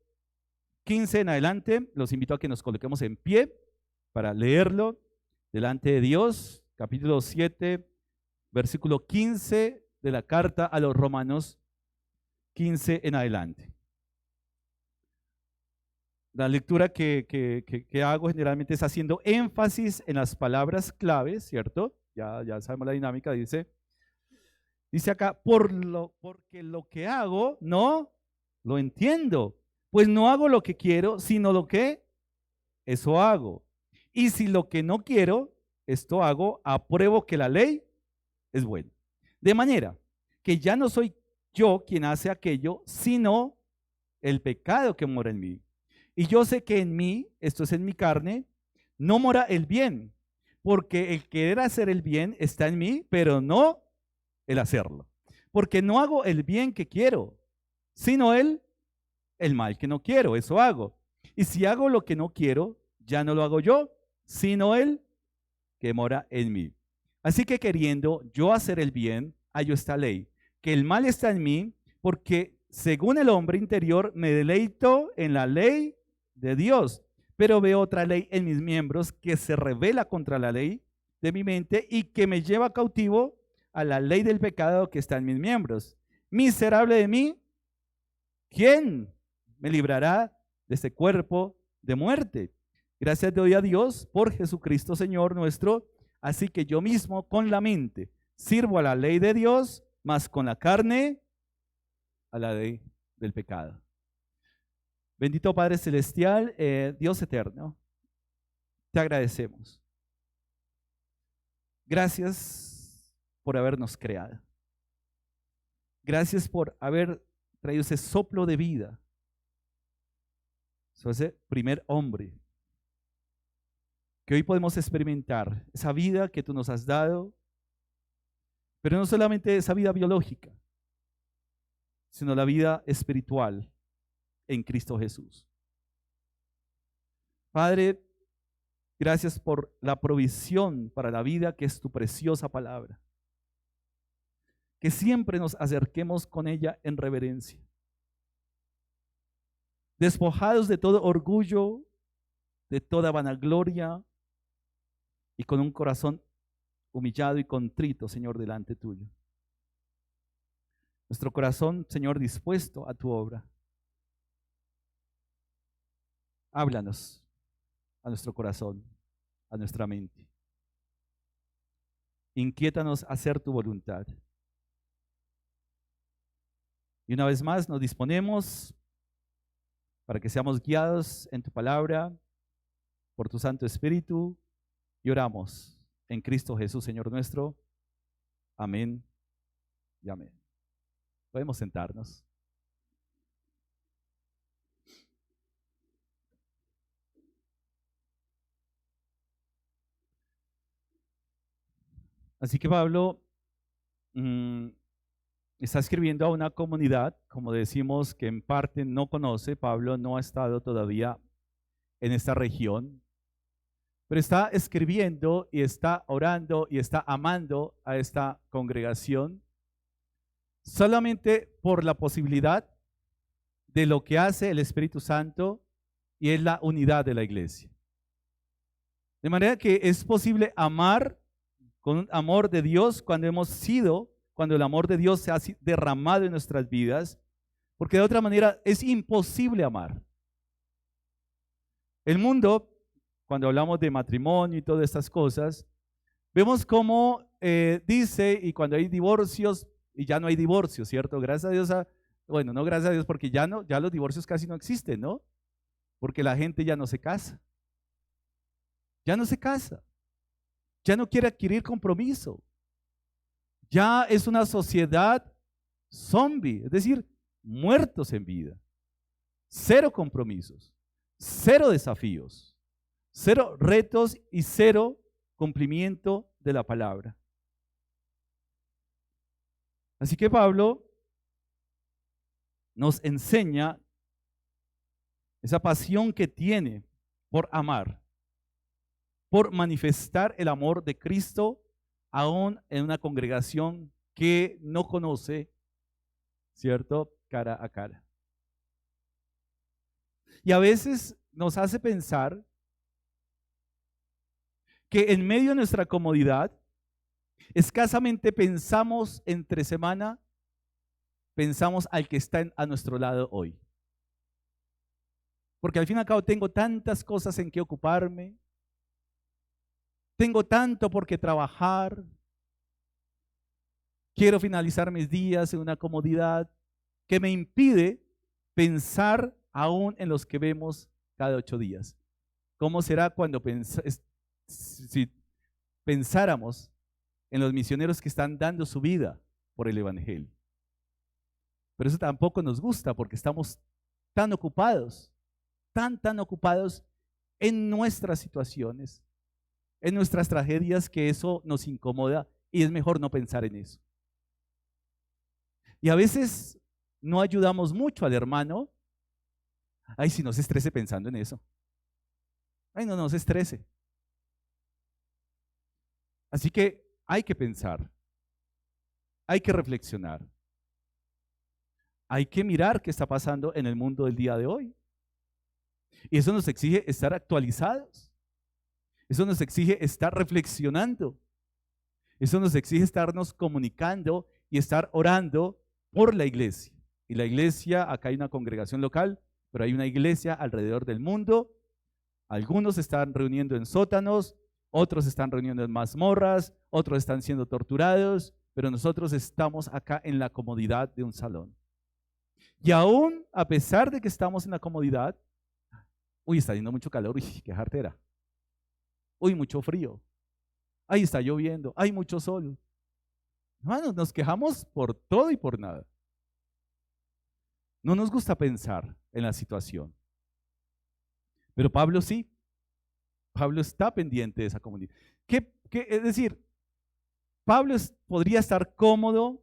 15 en adelante, los invito a que nos coloquemos en pie para leerlo delante de Dios. Capítulo 7, versículo 15 de la carta a los Romanos, 15 en adelante. La lectura que hago generalmente es haciendo énfasis en las palabras claves, ¿cierto? Ya sabemos la dinámica, dice acá, porque lo que hago no lo entiendo, pues no hago lo que quiero, sino lo que eso hago. Y si lo que no quiero, esto hago, apruebo que la ley es buena. De manera que ya no soy yo quien hace aquello, sino el pecado que mora en mí. Y yo sé que en mí, esto es en mi carne, no mora el bien, porque el querer hacer el bien está en mí, pero no el hacerlo. Porque no hago el bien que quiero, sino el mal que no quiero, eso hago. Y si hago lo que no quiero, ya no lo hago yo, sino el que mora en mí. Así que queriendo yo hacer el bien, hallo esta ley, que el mal está en mí, porque según el hombre interior me deleito en la ley de Dios, pero veo otra ley en mis miembros que se rebela contra la ley de mi mente y que me lleva cautivo a la ley del pecado que está en mis miembros. Miserable de mí, ¿quién me librará de este cuerpo de muerte? Gracias doy a Dios por Jesucristo Señor nuestro. Así que yo mismo con la mente sirvo a la ley de Dios, mas con la carne a la ley del pecado. Bendito Padre Celestial, Dios eterno, te agradecemos. Gracias por habernos creado. Gracias por haber traído ese soplo de vida. Ese primer hombre que hoy podemos experimentar, esa vida que tú nos has dado, pero no solamente esa vida biológica, sino la vida espiritual en Cristo Jesús. Padre, gracias por la provisión para la vida que es tu preciosa palabra. Que siempre nos acerquemos con ella en reverencia. Despojados de todo orgullo, de toda vanagloria y con un corazón humillado y contrito, Señor, delante tuyo. Nuestro corazón, Señor, dispuesto a tu obra. Háblanos a nuestro corazón, a nuestra mente. Inquiétanos a hacer tu voluntad. Y una vez más nos disponemos para que seamos guiados en tu palabra por tu Santo Espíritu y oramos en Cristo Jesús, Señor nuestro. Amén y amén. Podemos sentarnos. Así que Pablo está escribiendo a una comunidad, como decimos, que en parte no conoce. Pablo no ha estado todavía en esta región, pero está escribiendo y está orando y está amando a esta congregación solamente por la posibilidad de lo que hace el Espíritu Santo, y es la unidad de la iglesia. De manera que es posible amar con un amor de Dios cuando el amor de Dios se ha derramado en nuestras vidas, porque de otra manera es imposible amar. El mundo, cuando hablamos de matrimonio y todas estas cosas, vemos cómo dice, y cuando hay divorcios, y ya no hay divorcios, ¿cierto? Gracias a Dios, bueno, no gracias a Dios, porque ya los divorcios casi no existen, ¿no? Porque la gente ya no se casa. Ya no se casa. Ya no quiere adquirir compromiso. Ya es una sociedad zombie, es decir, muertos en vida. Cero compromisos, cero desafíos, cero retos y cero cumplimiento de la palabra. Así que Pablo nos enseña esa pasión que tiene por amar, por manifestar el amor de Cristo aún en una congregación que no conoce, ¿cierto?, cara a cara. Y a veces nos hace pensar que en medio de nuestra comodidad, escasamente pensamos entre semana, pensamos al que está a nuestro lado hoy. Porque al fin y al cabo tengo tantas cosas en que ocuparme, tengo tanto por qué trabajar, quiero finalizar mis días en una comodidad que me impide pensar aún en los que vemos cada 8 días. ¿Cómo será cuando si pensáramos en los misioneros que están dando su vida por el Evangelio? Pero eso tampoco nos gusta porque estamos tan ocupados, tan ocupados en nuestras situaciones, en nuestras tragedias, que eso nos incomoda y es mejor no pensar en eso. Y a veces no ayudamos mucho al hermano. Ay, si no se estrese pensando en eso. Ay, no se estrese. Así que hay que pensar, hay que reflexionar, hay que mirar qué está pasando en el mundo del día de hoy. Y eso nos exige estar actualizados. Eso nos exige estar reflexionando. Eso nos exige estarnos comunicando y estar orando por la iglesia. Y la iglesia, acá hay una congregación local, pero hay una iglesia alrededor del mundo. Algunos se están reuniendo en sótanos, otros se están reuniendo en mazmorras, otros están siendo torturados, pero nosotros estamos acá en la comodidad de un salón. Y aún a pesar de que estamos en la comodidad, uy, está haciendo mucho calor, uy, qué jartera. Uy, mucho frío. Ay, está lloviendo, hay mucho sol. Hermanos, nos quejamos por todo y por nada. No nos gusta pensar en la situación. Pero Pablo sí. Pablo está pendiente de esa comunidad. Es decir, Pablo podría estar cómodo.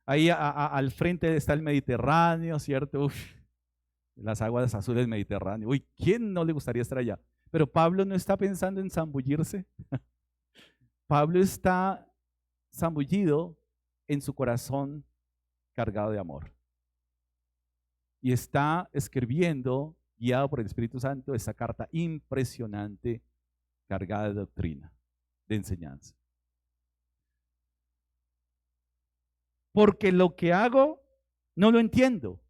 Ahí al frente está el Mediterráneo, ¿cierto? Uf, las aguas azules del Mediterráneo. Uy, ¿quién no le gustaría estar allá? Pero Pablo no está pensando en zambullirse. Pablo está zambullido en su corazón cargado de amor. Y está escribiendo, guiado por el Espíritu Santo, esta carta impresionante, cargada de doctrina, de enseñanza. Porque lo que hago no lo entiendo.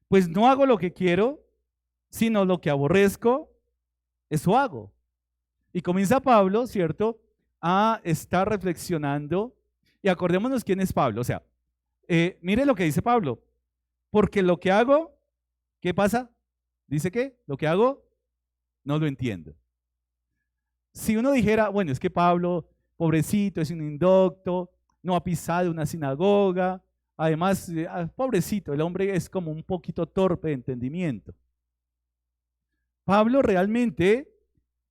Pues no hago lo que quiero, sino lo que aborrezco, eso hago. Y comienza Pablo, ¿cierto?, a estar reflexionando. Y acordémonos quién es Pablo. O sea, mire lo que dice Pablo. Porque lo que hago, ¿qué pasa? Dice que lo que hago no lo entiendo. Si uno dijera, bueno, es que Pablo, pobrecito, es un indocto, no ha pisado una sinagoga, además, pobrecito, el hombre es como un poquito torpe de entendimiento. Pablo realmente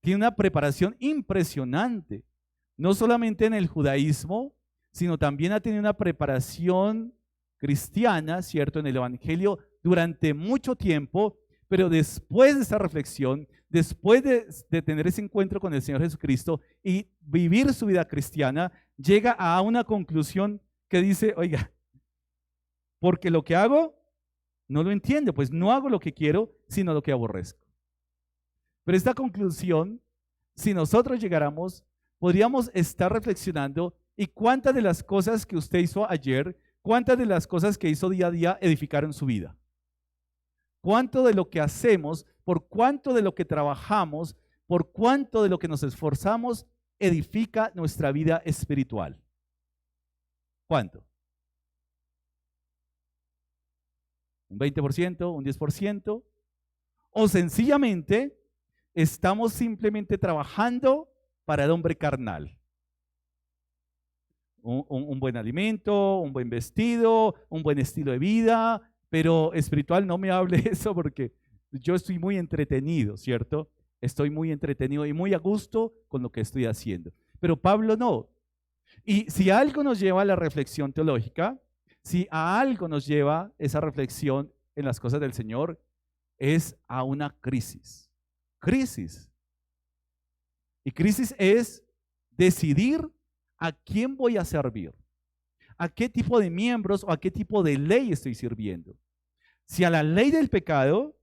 tiene una preparación impresionante no solamente en el judaísmo, sino también ha tenido una preparación cristiana, ¿cierto?, en el Evangelio durante mucho tiempo, pero después de esa reflexión, después de tener ese encuentro con el Señor Jesucristo y vivir su vida cristiana, llega a una conclusión que dice, oiga, porque lo que hago no lo entiendo, pues no hago lo que quiero, sino lo que aborrezco. Pero esta conclusión, si nosotros llegáramos, podríamos estar reflexionando y cuántas de las cosas que usted hizo ayer, cuántas de las cosas que hizo día a día edificaron su vida. Cuánto de lo que hacemos, por cuánto de lo que trabajamos, por cuánto de lo que nos esforzamos, edifica nuestra vida espiritual. ¿Cuánto? ¿Un 20%? ¿Un 10%? ¿O sencillamente estamos simplemente trabajando para el hombre carnal? Un buen alimento, un buen vestido, un buen estilo de vida, pero espiritual no me hable eso porque yo estoy muy entretenido, ¿cierto? Estoy muy entretenido y muy a gusto con lo que estoy haciendo. Pero Pablo no. Y si algo nos lleva a la reflexión teológica, si a algo nos lleva esa reflexión en las cosas del Señor, es a una crisis. Crisis. Y crisis es decidir a quién voy a servir, a qué tipo de miembros o a qué tipo de ley estoy sirviendo. Si a la ley del pecado,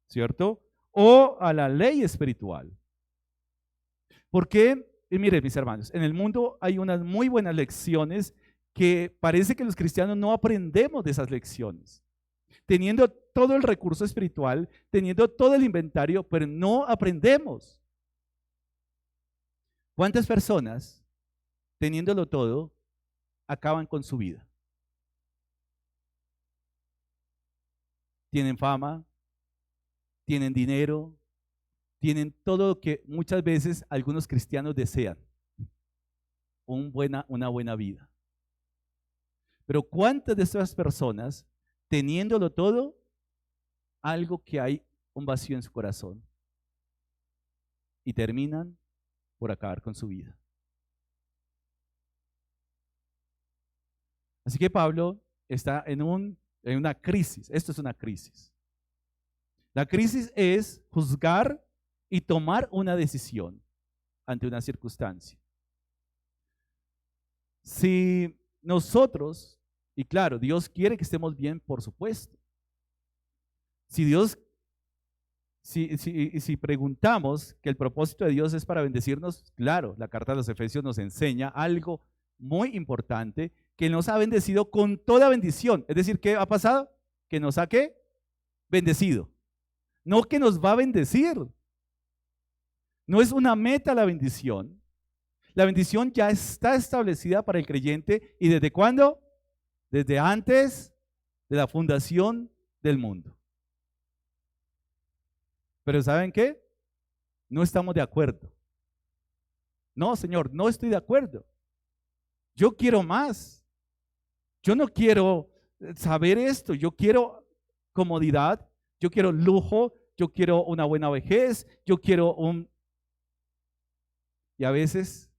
¿cierto? O a la ley espiritual. Porque, miren mis hermanos, en el mundo hay unas muy buenas lecciones que parece que los cristianos no aprendemos de esas lecciones. Teniendo todo el recurso espiritual, teniendo todo el inventario, pero no aprendemos. ¿Cuántas personas, teniéndolo todo, acaban con su vida? Tienen fama, tienen dinero, tienen todo lo que muchas veces algunos cristianos desean, una buena vida. Pero ¿cuántas de estas personas, teniéndolo todo, algo que hay un vacío en su corazón y terminan por acabar con su vida? Así que Pablo está en una crisis. Esto es una crisis. La crisis es juzgar y tomar una decisión ante una circunstancia. Si nosotros, y claro, Dios quiere que estemos bien, por supuesto. Si preguntamos que el propósito de Dios es para bendecirnos, claro, la carta de los Efesios nos enseña algo muy importante, que nos ha bendecido con toda bendición. Es decir, ¿qué ha pasado? Que nos ha ¿qué? Bendecido. No que nos va a bendecir. No es una meta la bendición. La bendición ya está establecida para el creyente. ¿Y desde cuándo? Desde antes de la fundación del mundo. Pero ¿saben qué? No estamos de acuerdo. No, Señor, no estoy de acuerdo. Yo quiero más. Yo no quiero saber esto. Yo quiero comodidad. Yo quiero lujo. Yo quiero una buena vejez. Yo quiero Y a veces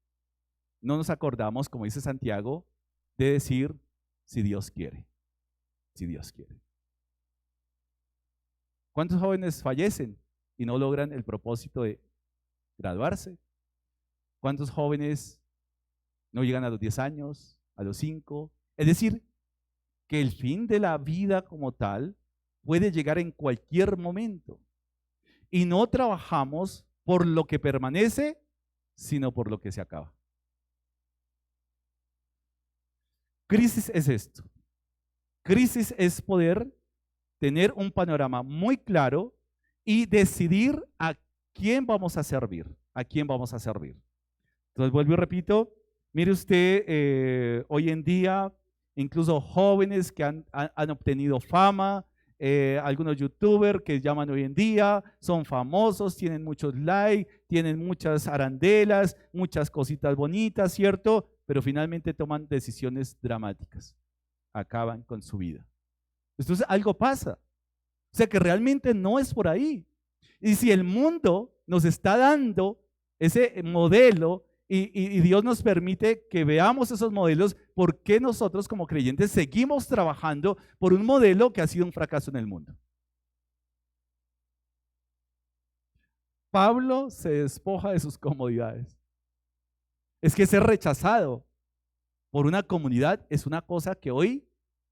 no nos acordamos, como dice Santiago, de decir, si Dios quiere. Si Dios quiere. ¿Cuántos jóvenes fallecen y no logran el propósito de graduarse? ¿Cuántos jóvenes no llegan a los 10 años, a los 5? Es decir, que el fin de la vida como tal puede llegar en cualquier momento. Y no trabajamos por lo que permanece, sino por lo que se acaba. Crisis es esto. Crisis es poder tener un panorama muy claro y decidir a quién vamos a servir. A quién vamos a servir. Entonces vuelvo y repito, mire usted, hoy en día, incluso jóvenes que han obtenido fama, algunos youtubers que llaman hoy en día, son famosos, tienen muchos likes, tienen muchas arandelas, muchas cositas bonitas, ¿cierto? Pero finalmente toman decisiones dramáticas, acaban con su vida. Entonces algo pasa, o sea que realmente no es por ahí. Y si el mundo nos está dando ese modelo, y Dios nos permite que veamos esos modelos porque nosotros como creyentes seguimos trabajando por un modelo que ha sido un fracaso en el mundo. Pablo se despoja de sus comodidades. Es que ser rechazado por una comunidad es una cosa que hoy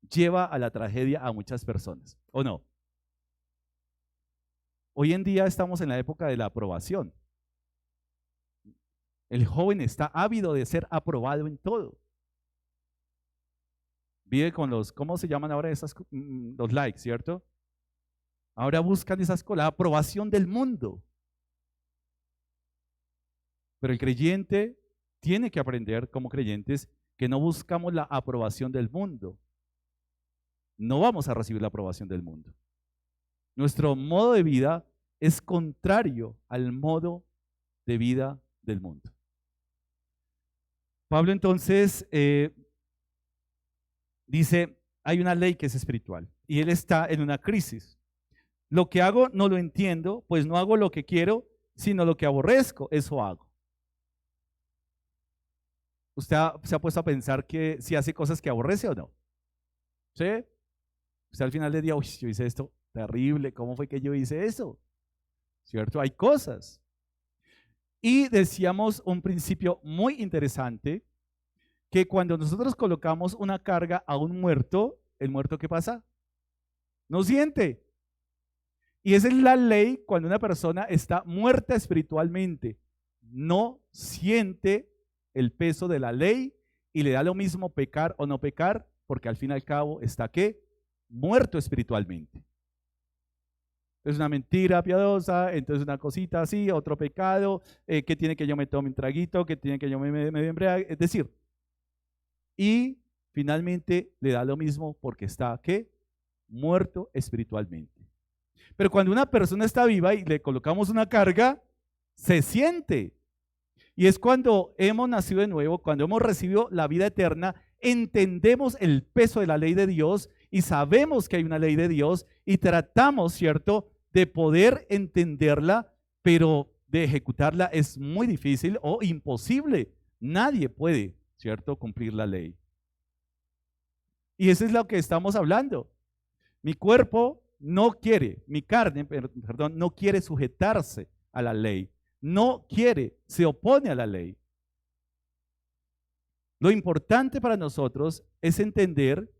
lleva a la tragedia a muchas personas, ¿o no? Hoy en día estamos en la época de la aprobación. El joven está ávido de ser aprobado en todo. Vive con los, ¿cómo se llaman ahora esas? Los likes, ¿cierto? Ahora buscan la aprobación del mundo. Pero el creyente tiene que aprender como creyentes que no buscamos la aprobación del mundo. No vamos a recibir la aprobación del mundo. Nuestro modo de vida es contrario al modo de vida del mundo. Pablo entonces dice, hay una ley que es espiritual y él está en una crisis. Lo que hago no lo entiendo, pues no hago lo que quiero, sino lo que aborrezco, eso hago. ¿Usted se ha puesto a pensar que si hace cosas que aborrece o no? ¿Sí? Usted al final del día, uy, yo hice esto terrible, ¿cómo fue que yo hice eso? ¿Cierto? Hay cosas. Y decíamos un principio muy interesante, que cuando nosotros colocamos una carga a un muerto, ¿el muerto qué pasa? No siente. Y esa es la ley cuando una persona está muerta espiritualmente. No siente el peso de la ley y le da lo mismo pecar o no pecar, porque al fin y al cabo está ¿qué? Muerto espiritualmente. Es una mentira piadosa, entonces una cosita así, otro pecado, que tiene que yo me tome un traguito, que tiene que yo me embriague, es decir, y finalmente le da lo mismo porque está ¿qué? Muerto espiritualmente. Pero cuando una persona está viva y le colocamos una carga, se siente. Y es cuando hemos nacido de nuevo, cuando hemos recibido la vida eterna, entendemos el peso de la ley de Dios y sabemos que hay una ley de Dios y tratamos, ¿cierto?, de poder entenderla, pero de ejecutarla es muy difícil o imposible. Nadie puede, ¿cierto?, cumplir la ley. Y eso es lo que estamos hablando. Mi cuerpo no quiere, mi carne, perdón, no quiere sujetarse a la ley. No quiere, se opone a la ley. Lo importante para nosotros es entender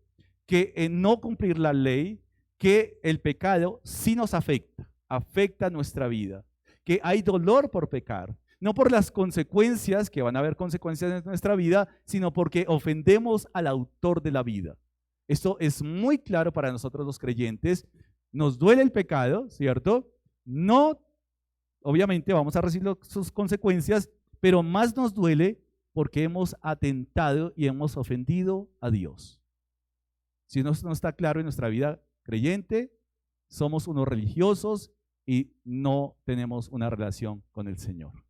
que en no cumplir la ley, que el pecado sí nos afecta nuestra vida, que hay dolor por pecar, no por las consecuencias, que van a haber consecuencias en nuestra vida, sino porque ofendemos al autor de la vida. Esto es muy claro para nosotros los creyentes. Nos duele el pecado, ¿cierto? No, obviamente vamos a recibir sus consecuencias, pero más nos duele porque hemos atentado y hemos ofendido a Dios. Si no está claro en nuestra vida creyente, somos unos religiosos y no tenemos una relación con el Señor.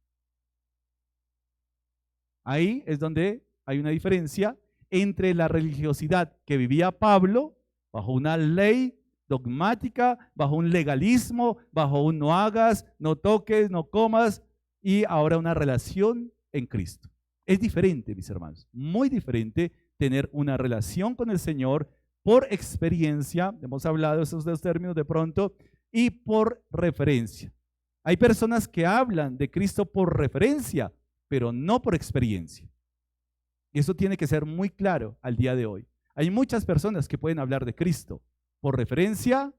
Ahí es donde hay una diferencia entre la religiosidad que vivía Pablo bajo una ley dogmática, bajo un legalismo, bajo un no hagas, no toques, no comas, y ahora una relación en Cristo. Es diferente, mis hermanos, muy diferente tener una relación con el Señor por experiencia, hemos hablado de esos dos términos de pronto, y por referencia. Hay personas que hablan de Cristo por referencia, pero no por experiencia. Y eso tiene que ser muy claro al día de hoy. Hay muchas personas que pueden hablar de Cristo por referencia,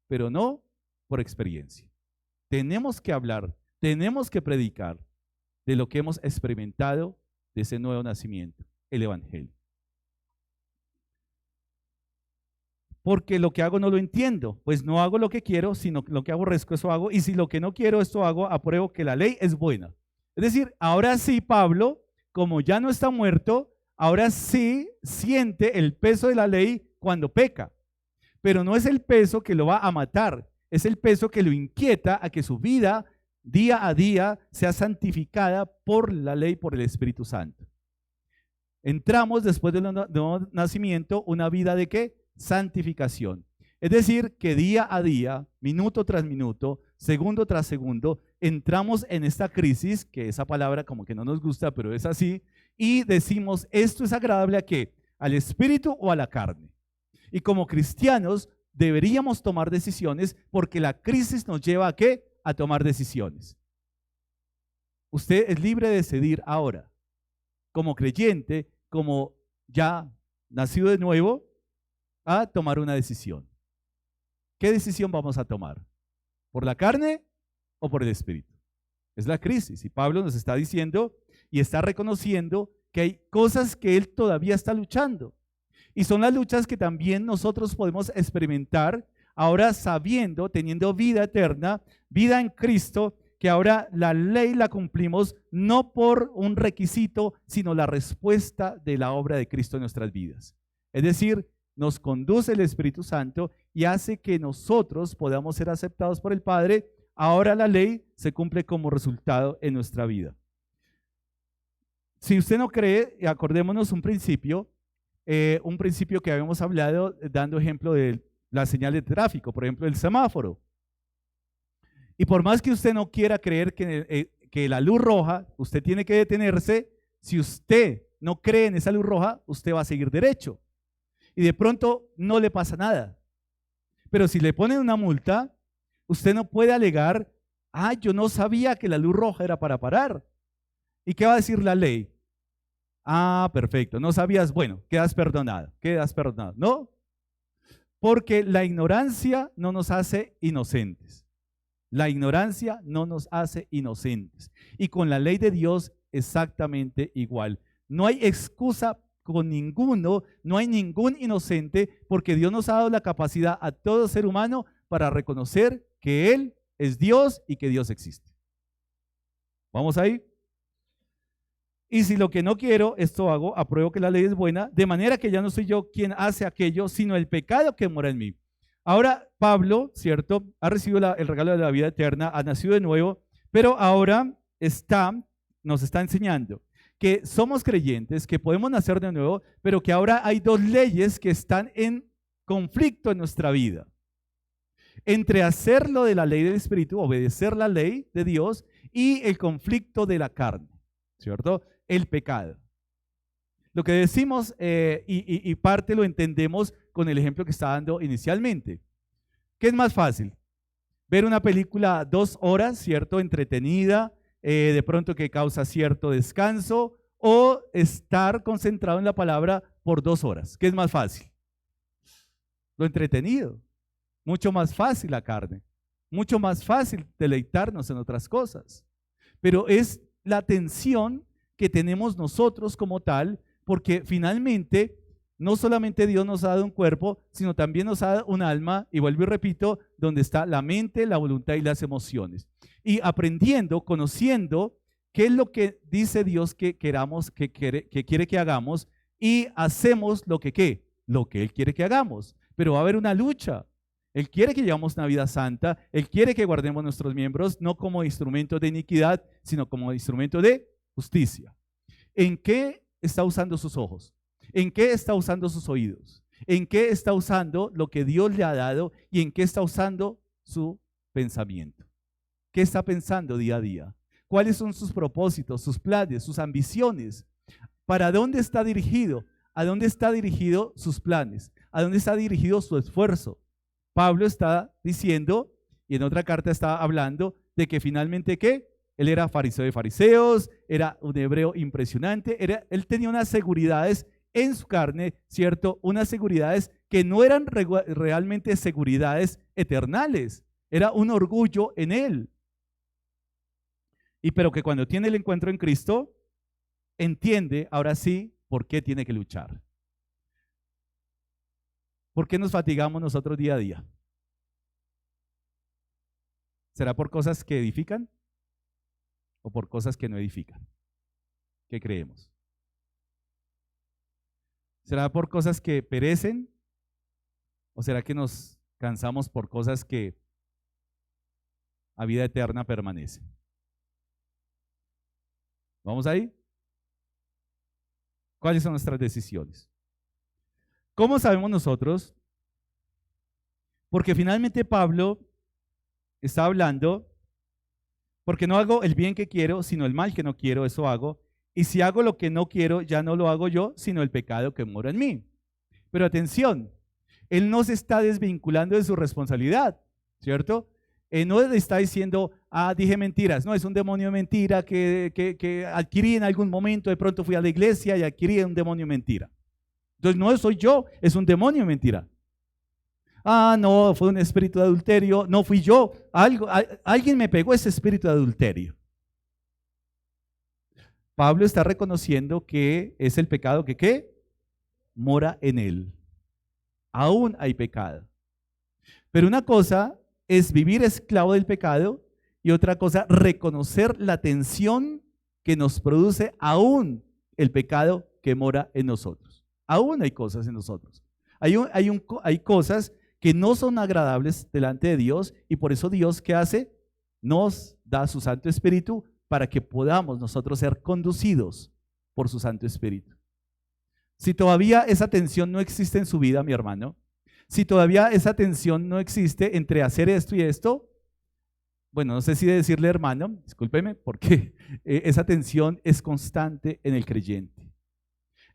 pero no por experiencia. Tenemos que hablar, tenemos que predicar de lo que hemos experimentado de ese nuevo nacimiento, el Evangelio. Porque lo que hago no lo entiendo, pues no hago lo que quiero, sino lo que aborrezco, eso hago, y si lo que no quiero, esto hago, apruebo que la ley es buena. Es decir, ahora sí Pablo, como ya no está muerto, ahora sí siente el peso de la ley cuando peca, pero no es el peso que lo va a matar, es el peso que lo inquieta a que su vida día a día sea santificada por la ley, por el Espíritu Santo. Entramos después del nuevo nacimiento una vida de ¿qué? Santificación. Es decir, que día a día, minuto tras minuto, segundo tras segundo, entramos en esta crisis, que esa palabra como que no nos gusta, pero es así, y decimos, ¿esto es agradable a qué? ¿Al espíritu o a la carne? Y como cristianos deberíamos tomar decisiones porque la crisis nos lleva a ¿qué? A tomar decisiones. Usted es libre de decidir ahora, como creyente, como ya nacido de nuevo, a tomar una decisión. ¿Qué decisión vamos a tomar? ¿Por la carne o por el espíritu? Es la crisis y Pablo nos está diciendo y está reconociendo que hay cosas que él todavía está luchando. Y son las luchas que también nosotros podemos experimentar ahora sabiendo, teniendo vida eterna, vida en Cristo, que ahora la ley la cumplimos no por un requisito, sino la respuesta de la obra de Cristo en nuestras vidas. Es decir, nos conduce el Espíritu Santo y hace que nosotros podamos ser aceptados por el Padre. Ahora la ley se cumple como resultado en nuestra vida. Si usted no cree, acordémonos un principio que habíamos hablado dando ejemplo de la señal de tráfico, por ejemplo, el semáforo. Y por más que usted no quiera creer que la luz roja, usted tiene que detenerse, si usted no cree en esa luz roja, usted va a seguir derecho. Y de pronto no le pasa nada. Pero si le ponen una multa, usted no puede alegar, yo no sabía que la luz roja era para parar. ¿Y qué va a decir la ley? Perfecto, no sabías, bueno, quedas perdonado. ¿No? Porque la ignorancia no nos hace inocentes. La ignorancia no nos hace inocentes. Y con la ley de Dios exactamente igual. No hay excusa con ninguno, no hay ningún inocente, porque Dios nos ha dado la capacidad a todo ser humano para reconocer que Él es Dios y que Dios existe. ¿Vamos ahí? Y si lo que no quiero, esto hago, apruebo que la ley es buena, de manera que ya no soy yo quien hace aquello, sino el pecado que mora en mí. Ahora Pablo, ¿cierto? Ha recibido el regalo de la vida eterna, ha nacido de nuevo, pero ahora nos está enseñando que somos creyentes, que podemos nacer de nuevo, pero que ahora hay dos leyes que están en conflicto en nuestra vida. Entre hacer lo de la ley del Espíritu, obedecer la ley de Dios, y el conflicto de la carne, ¿cierto? El pecado. Lo que decimos, y parte lo entendemos con el ejemplo que está dando inicialmente. ¿Qué es más fácil? Ver una película 2 horas, ¿cierto? Entretenida, de pronto que causa cierto descanso, o estar concentrado en la palabra por 2 horas. ¿Qué es más fácil? Lo entretenido. Mucho más fácil la carne. Mucho más fácil deleitarnos en otras cosas. Pero es la atención que tenemos nosotros como tal, porque finalmente no solamente Dios nos ha dado un cuerpo, sino también nos ha dado un alma, y vuelvo y repito, donde está la mente, la voluntad y las emociones. Y aprendiendo, conociendo qué es lo que dice Dios que queramos, que quiere que hagamos, y hacemos lo que Él quiere que hagamos. Pero va a haber una lucha. Él quiere que llevamos una vida santa, Él quiere que guardemos nuestros miembros, no como instrumento de iniquidad, sino como instrumento de justicia. ¿En qué está usando sus ojos? ¿En qué está usando sus oídos? ¿En qué está usando lo que Dios le ha dado? ¿Y en qué está usando su pensamiento? ¿Qué está pensando día a día? ¿Cuáles son sus propósitos, sus planes, sus ambiciones? ¿Para dónde está dirigido? ¿A dónde está dirigido sus planes? ¿A dónde está dirigido su esfuerzo? Pablo está diciendo, y en otra carta está hablando, de que finalmente, ¿qué? Él era fariseo de fariseos, era un hebreo impresionante, él tenía unas seguridades en su carne, ¿cierto? Unas seguridades que no eran realmente seguridades eternales, era un orgullo en él. Pero que cuando tiene el encuentro en Cristo, entiende ahora sí por qué tiene que luchar. ¿Por qué nos fatigamos nosotros día a día? ¿Será por cosas que edifican o por cosas que no edifican? ¿Qué creemos? ¿Será por cosas que perecen o será que nos cansamos por cosas que a vida eterna permanecen? ¿Vamos ahí? ¿Cuáles son nuestras decisiones? ¿Cómo sabemos nosotros Porque finalmente Pablo está hablando, porque no hago el bien que quiero, sino el mal que no quiero, eso hago. Y si hago lo que no quiero, ya no lo hago yo, sino el pecado que mora en mí. Pero atención, él no se está desvinculando de su responsabilidad, ¿cierto? No le está diciendo, dije mentiras. No, es un demonio de mentira que adquirí en algún momento, de pronto fui a la iglesia y adquirí un demonio de mentira. Entonces no soy yo, es un demonio de mentira. No, fue un espíritu de adulterio, no fui yo, alguien me pegó ese espíritu de adulterio. Pablo está reconociendo que es el pecado que ¿qué? Mora en él. Aún hay pecado. Pero una cosa es vivir esclavo del pecado y otra cosa, reconocer la tensión que nos produce aún el pecado que mora en nosotros. Aún hay cosas en nosotros. Hay cosas que no son agradables delante de Dios y por eso Dios, ¿qué hace? Nos da su Santo Espíritu para que podamos nosotros ser conducidos por su Santo Espíritu. Si todavía esa tensión no existe en su vida, mi hermano, si todavía esa tensión no existe entre hacer esto y esto, bueno, no sé si decirle hermano, discúlpeme, porque esa tensión es constante en el creyente.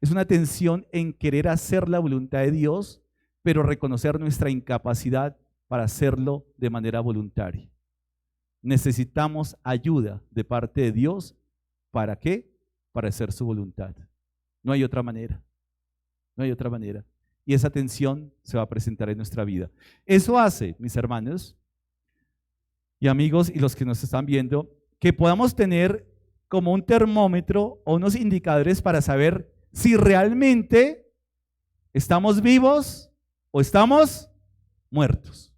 Es una tensión en querer hacer la voluntad de Dios, pero reconocer nuestra incapacidad para hacerlo de manera voluntaria. Necesitamos ayuda de parte de Dios. ¿Para qué? Para hacer su voluntad. No hay otra manera. No hay otra manera. Y esa tensión se va a presentar en nuestra vida. Eso hace, mis hermanos y amigos y los que nos están viendo, que podamos tener como un termómetro o unos indicadores para saber si realmente estamos vivos o estamos muertos.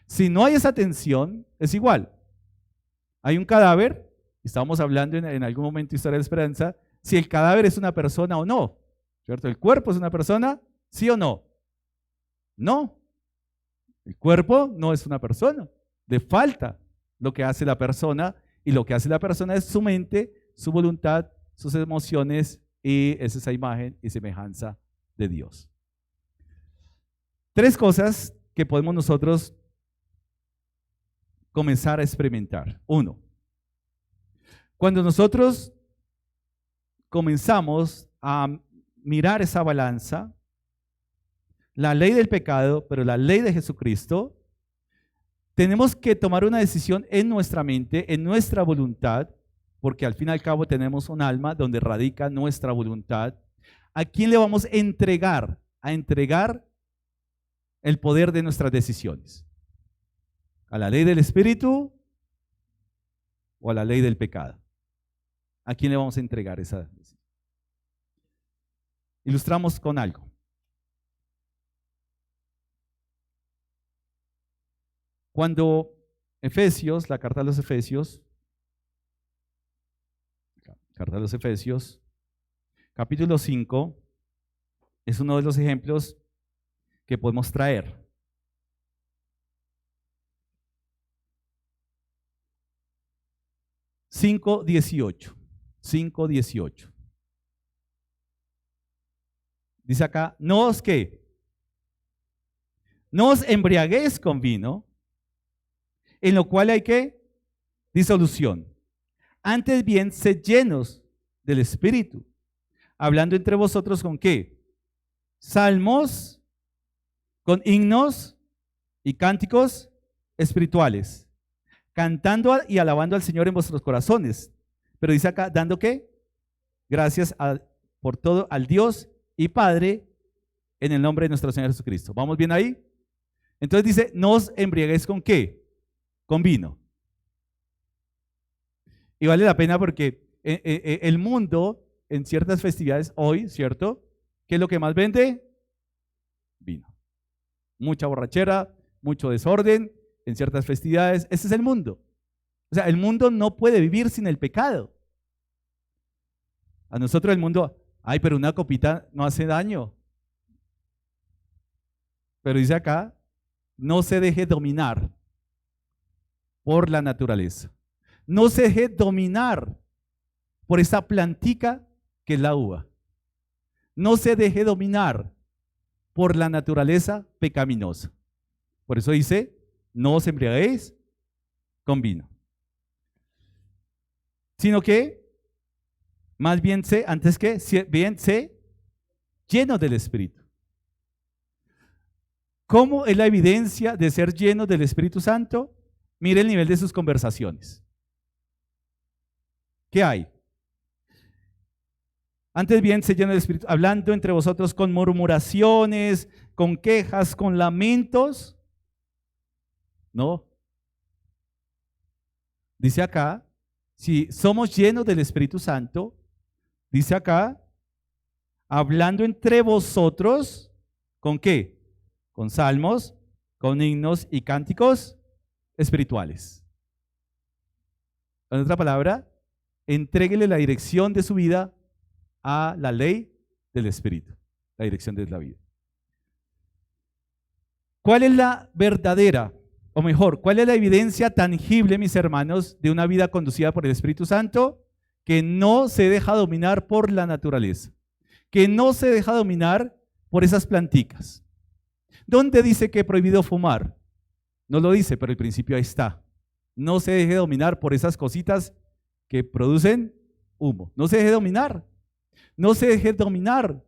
Si no hay esa tensión, es igual. Hay un cadáver, estábamos hablando en algún momento de Historia de la Esperanza, si el cadáver es una persona o no, ¿cierto? ¿El cuerpo es una persona? ¿Sí o no? No. El cuerpo no es una persona. Le falta lo que hace la persona, y lo que hace la persona es su mente, su voluntad, sus emociones, y es esa imagen y semejanza de Dios. 3 cosas que podemos nosotros comenzar a experimentar. 1, cuando nosotros comenzamos a mirar esa balanza, la ley del pecado, pero la ley de Jesucristo, tenemos que tomar una decisión en nuestra mente, en nuestra voluntad, porque al fin y al cabo tenemos un alma donde radica nuestra voluntad. ¿A quién le vamos a entregar? A entregar el poder de nuestras decisiones. ¿A la ley del Espíritu o a la ley del pecado? ¿A quién le vamos a entregar esa decisión? Ilustramos con algo. Cuando Efesios, la carta a los Efesios, capítulo 5, es uno de los ejemplos que podemos traer. Cinco 18. Dice acá, no os embriaguéis con vino, en lo cual hay ¿qué? Disolución. Antes bien, sed llenos del Espíritu, hablando entre vosotros con ¿qué? Salmos, con himnos y cánticos espirituales, cantando y alabando al Señor en vuestros corazones. Pero dice acá, dando ¿qué? Gracias por todo al Dios y Padre en el nombre de nuestro Señor Jesucristo. ¿Vamos bien ahí? Entonces dice, no os embriaguéis con ¿qué? Con vino. Y vale la pena porque el mundo en ciertas festividades hoy, ¿cierto? ¿Qué es lo que más vende? Vino. Mucha borrachera, mucho desorden en ciertas festividades. Ese es el mundo. O sea, el mundo no puede vivir sin el pecado. A nosotros el mundo, pero una copita no hace daño. Pero dice acá, no se deje dominar por la naturaleza. No se deje dominar por esa plantica que es la uva. No se deje dominar por la naturaleza pecaminosa. Por eso dice, no os embriaguéis con vino. Sino que, más bien sé, antes que, bien sé, llenos del Espíritu. ¿Cómo es la evidencia de ser llenos del Espíritu Santo? Mire el nivel de sus conversaciones. ¿Qué hay? Antes bien se llena del Espíritu, hablando entre vosotros con murmuraciones, con quejas, con lamentos. No. Dice acá, si somos llenos del Espíritu Santo, dice acá, hablando entre vosotros, ¿con qué? Con salmos, con himnos y cánticos espirituales. En otra palabra, entréguele la dirección de su vida a la ley del Espíritu, la dirección de la vida. ¿Cuál es la verdadera, o mejor, cuál es la evidencia tangible, mis hermanos, de una vida conducida por el Espíritu Santo? Que no se deja dominar por la naturaleza, que no se deja dominar por esas planticas. ¿Dónde dice que es prohibido fumar? No lo dice, pero el principio ahí está. No se deje dominar por esas cositas que producen humo. No se deje dominar. No se deje dominar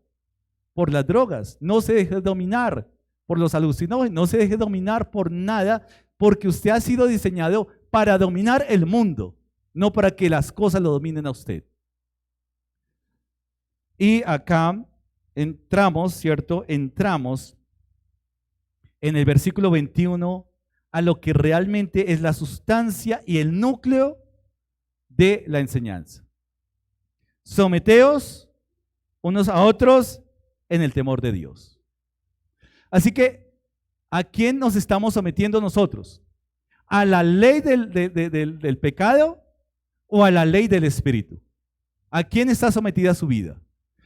por las drogas. No se deje dominar por los alucinógenos. No se deje dominar por nada, porque usted ha sido diseñado para dominar el mundo, no para que las cosas lo dominen a usted. Y acá entramos, ¿cierto? Entramos en el versículo 21 a lo que realmente es la sustancia y el núcleo de la enseñanza. Someteos unos a otros en el temor de Dios. Así que, ¿a quién nos estamos sometiendo nosotros? ¿A la ley del pecado o a la ley del Espíritu? ¿A quién está sometida su vida?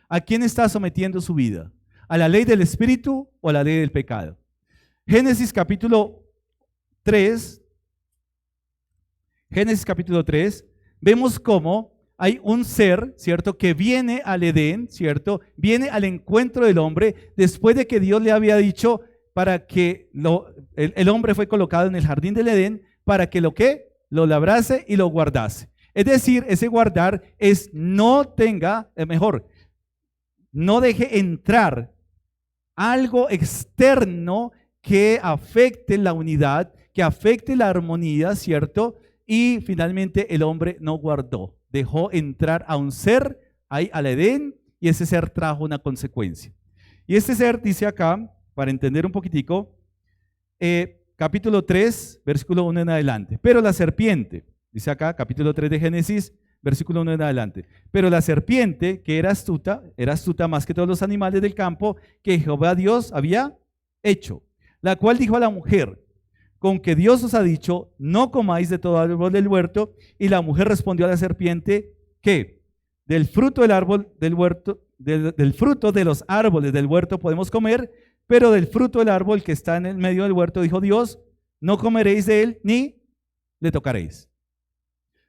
¿A quién está sometiendo su vida? ¿A la ley del Espíritu o a la ley del pecado? Génesis capítulo 3, vemos cómo hay un ser, ¿cierto?, que viene al Edén, ¿cierto?, viene al encuentro del hombre después de que Dios le había dicho para que el hombre fue colocado en el jardín del Edén para que lo labrase y lo guardase. Es decir, ese guardar es no deje entrar algo externo que afecte la unidad, que afecte la armonía, ¿cierto? Y finalmente el hombre no guardó, dejó entrar a un ser ahí al Edén y ese ser trajo una consecuencia. Y este ser dice acá, para entender un poquitico, capítulo 3, versículo 1 en adelante. Pero la serpiente, dice acá, capítulo 3 de Génesis, versículo 1 en adelante. Pero la serpiente, que era astuta más que todos los animales del campo que Jehová Dios había hecho, la cual dijo a la mujer: con que Dios os ha dicho, no comáis de todo árbol del huerto. Y la mujer respondió a la serpiente, ¿qué? Del fruto del árbol del huerto, del fruto de los árboles del huerto podemos comer, pero del fruto del árbol que está en el medio del huerto, dijo Dios, no comeréis de él ni le tocaréis.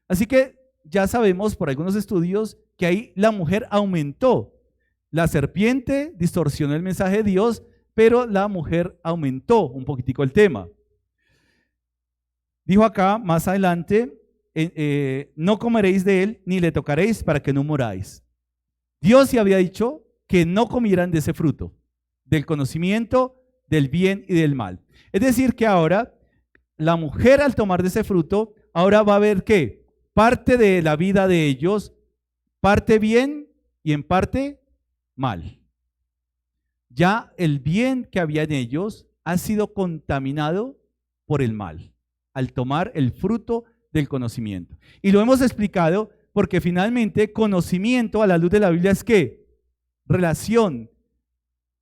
Así que ya sabemos por algunos estudios que ahí la mujer aumentó. La serpiente distorsionó el mensaje de Dios, pero la mujer aumentó un poquitico el tema. Dijo acá más adelante, no comeréis de él ni le tocaréis para que no muráis. Dios ya había dicho que no comieran de ese fruto, del conocimiento del bien y del mal. Es decir, que ahora la mujer, al tomar de ese fruto, ahora va a ver que parte de la vida de ellos, parte bien y en parte mal. Ya el bien que había en ellos ha sido contaminado por el mal, al tomar el fruto del conocimiento. Y lo hemos explicado porque finalmente conocimiento a la luz de la Biblia es ¿qué? Relación,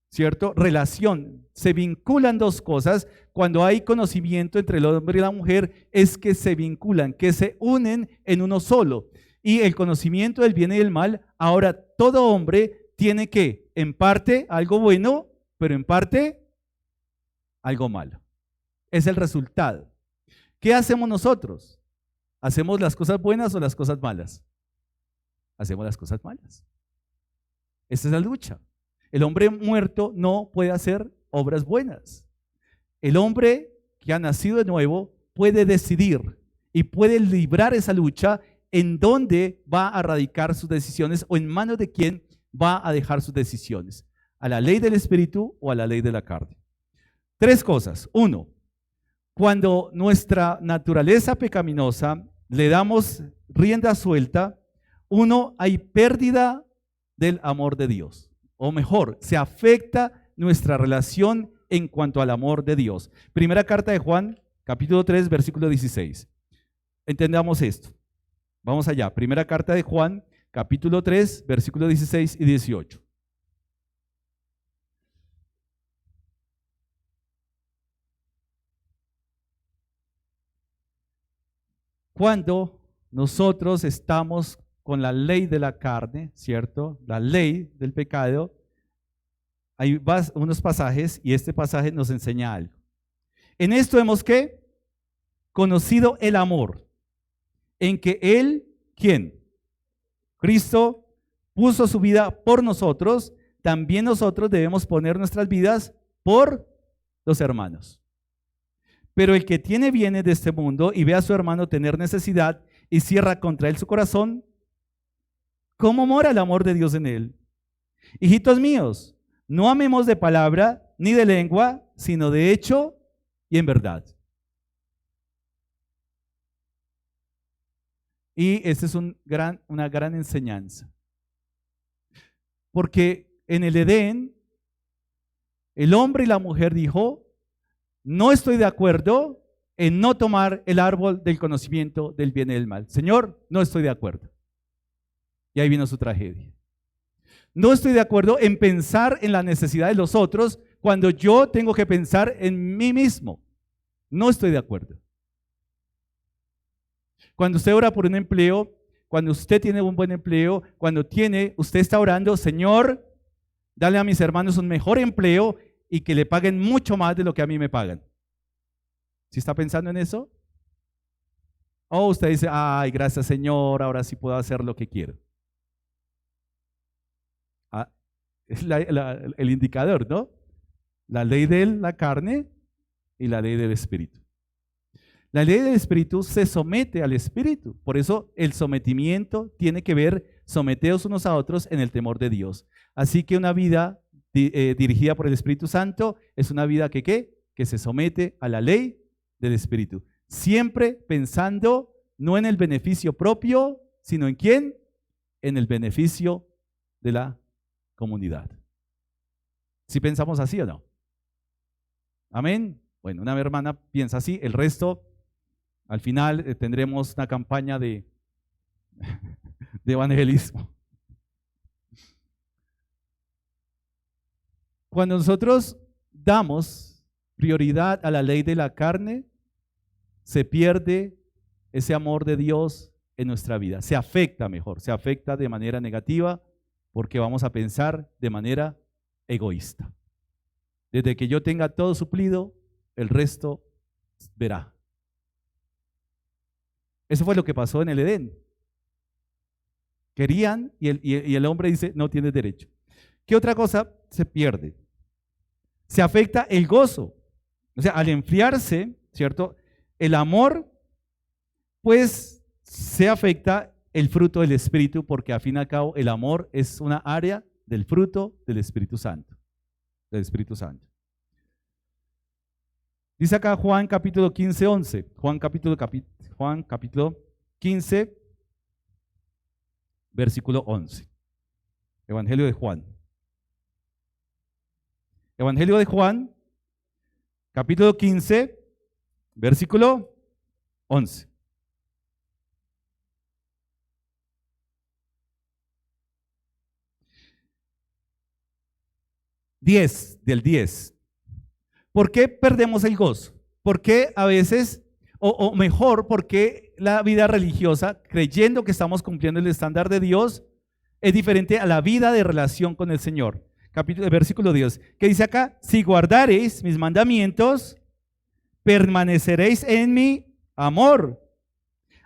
¿cierto? Relación. Se vinculan dos cosas. Cuando hay conocimiento entre el hombre y la mujer es que se vinculan, que se unen en uno solo. Y el conocimiento del bien y del mal, ahora todo hombre tiene que, en parte, algo bueno, pero en parte, algo malo. Es el resultado. ¿Qué hacemos nosotros? ¿Hacemos las cosas buenas o las cosas malas? Hacemos las cosas malas. Esta es la lucha. El hombre muerto no puede hacer obras buenas. El hombre que ha nacido de nuevo puede decidir y puede librar esa lucha en dónde va a radicar sus decisiones o en manos de quién va a dejar sus decisiones, a la ley del espíritu o a la ley de la carne. Tres cosas. Uno, cuando nuestra naturaleza pecaminosa le damos rienda suelta, hay pérdida del amor de Dios. O mejor, se afecta nuestra relación en cuanto al amor de Dios. Primera carta de Juan, capítulo 3, versículo 16. Entendamos esto. Vamos allá. Primera carta de Juan, capítulo 3, versículo 16 y 18. Cuando nosotros estamos con la ley de la carne, ¿cierto? La ley del pecado, hay unos pasajes y este pasaje nos enseña algo. En esto hemos ¿qué? Conocido el amor, en que Él, ¿quién? Cristo puso su vida por nosotros, también nosotros debemos poner nuestras vidas por los hermanos. Pero el que tiene bienes de este mundo y ve a su hermano tener necesidad y cierra contra él su corazón, ¿cómo mora el amor de Dios en él? Hijitos míos, no amemos de palabra ni de lengua, sino de hecho y en verdad. Y esta es una gran enseñanza. Porque en el Edén, el hombre y la mujer dijo, no estoy de acuerdo en no tomar el árbol del conocimiento del bien y del mal. Señor, no estoy de acuerdo. Y ahí vino su tragedia. No estoy de acuerdo en pensar en la necesidad de los otros cuando yo tengo que pensar en mí mismo. No estoy de acuerdo. Cuando usted ora por un empleo, cuando usted tiene un buen empleo, usted está orando, Señor, dale a mis hermanos un mejor empleo y que le paguen mucho más de lo que a mí me pagan. ¿Sí está pensando en eso? O usted dice, ay, gracias Señor, ahora sí puedo hacer lo que quiero. Es el indicador, ¿no? La ley de la carne y la ley del espíritu. La ley del espíritu se somete al espíritu. Por eso el sometimiento tiene que ver, someteos unos a otros en el temor de Dios. Así que una vida dirigida por el Espíritu Santo es una vida que se somete a la ley del espíritu. Siempre pensando no en el beneficio propio, sino en ¿quién? En el beneficio de la comunidad. ¿Sí pensamos así o no? Amén. Bueno, una hermana piensa así, el resto, al final tendremos una campaña de evangelismo. Cuando nosotros damos prioridad a la ley de la carne, se pierde ese amor de Dios en nuestra vida. Se afecta de manera negativa porque vamos a pensar de manera egoísta. Desde que yo tenga todo suplido, el resto verá. Eso fue lo que pasó en el Edén. Querían y el hombre dice, no tienes derecho. ¿Qué otra cosa se pierde? Se afecta el gozo. O sea, al enfriarse, ¿cierto? El amor, pues se afecta el fruto del Espíritu, porque al fin y al cabo el amor es una área del fruto del Espíritu Santo. Del Espíritu Santo. Dice acá Juan capítulo 15, 11. Juan capítulo 15, versículo 11. Evangelio de Juan. Evangelio de Juan, capítulo 15, versículo 11. Del 10. ¿Por qué perdemos el gozo? ¿Por qué a veces, o mejor, por qué la vida religiosa, creyendo que estamos cumpliendo el estándar de Dios, es diferente a la vida de relación con el Señor? Versículo 10, que dice acá, si guardareis mis mandamientos, permaneceréis en mi amor.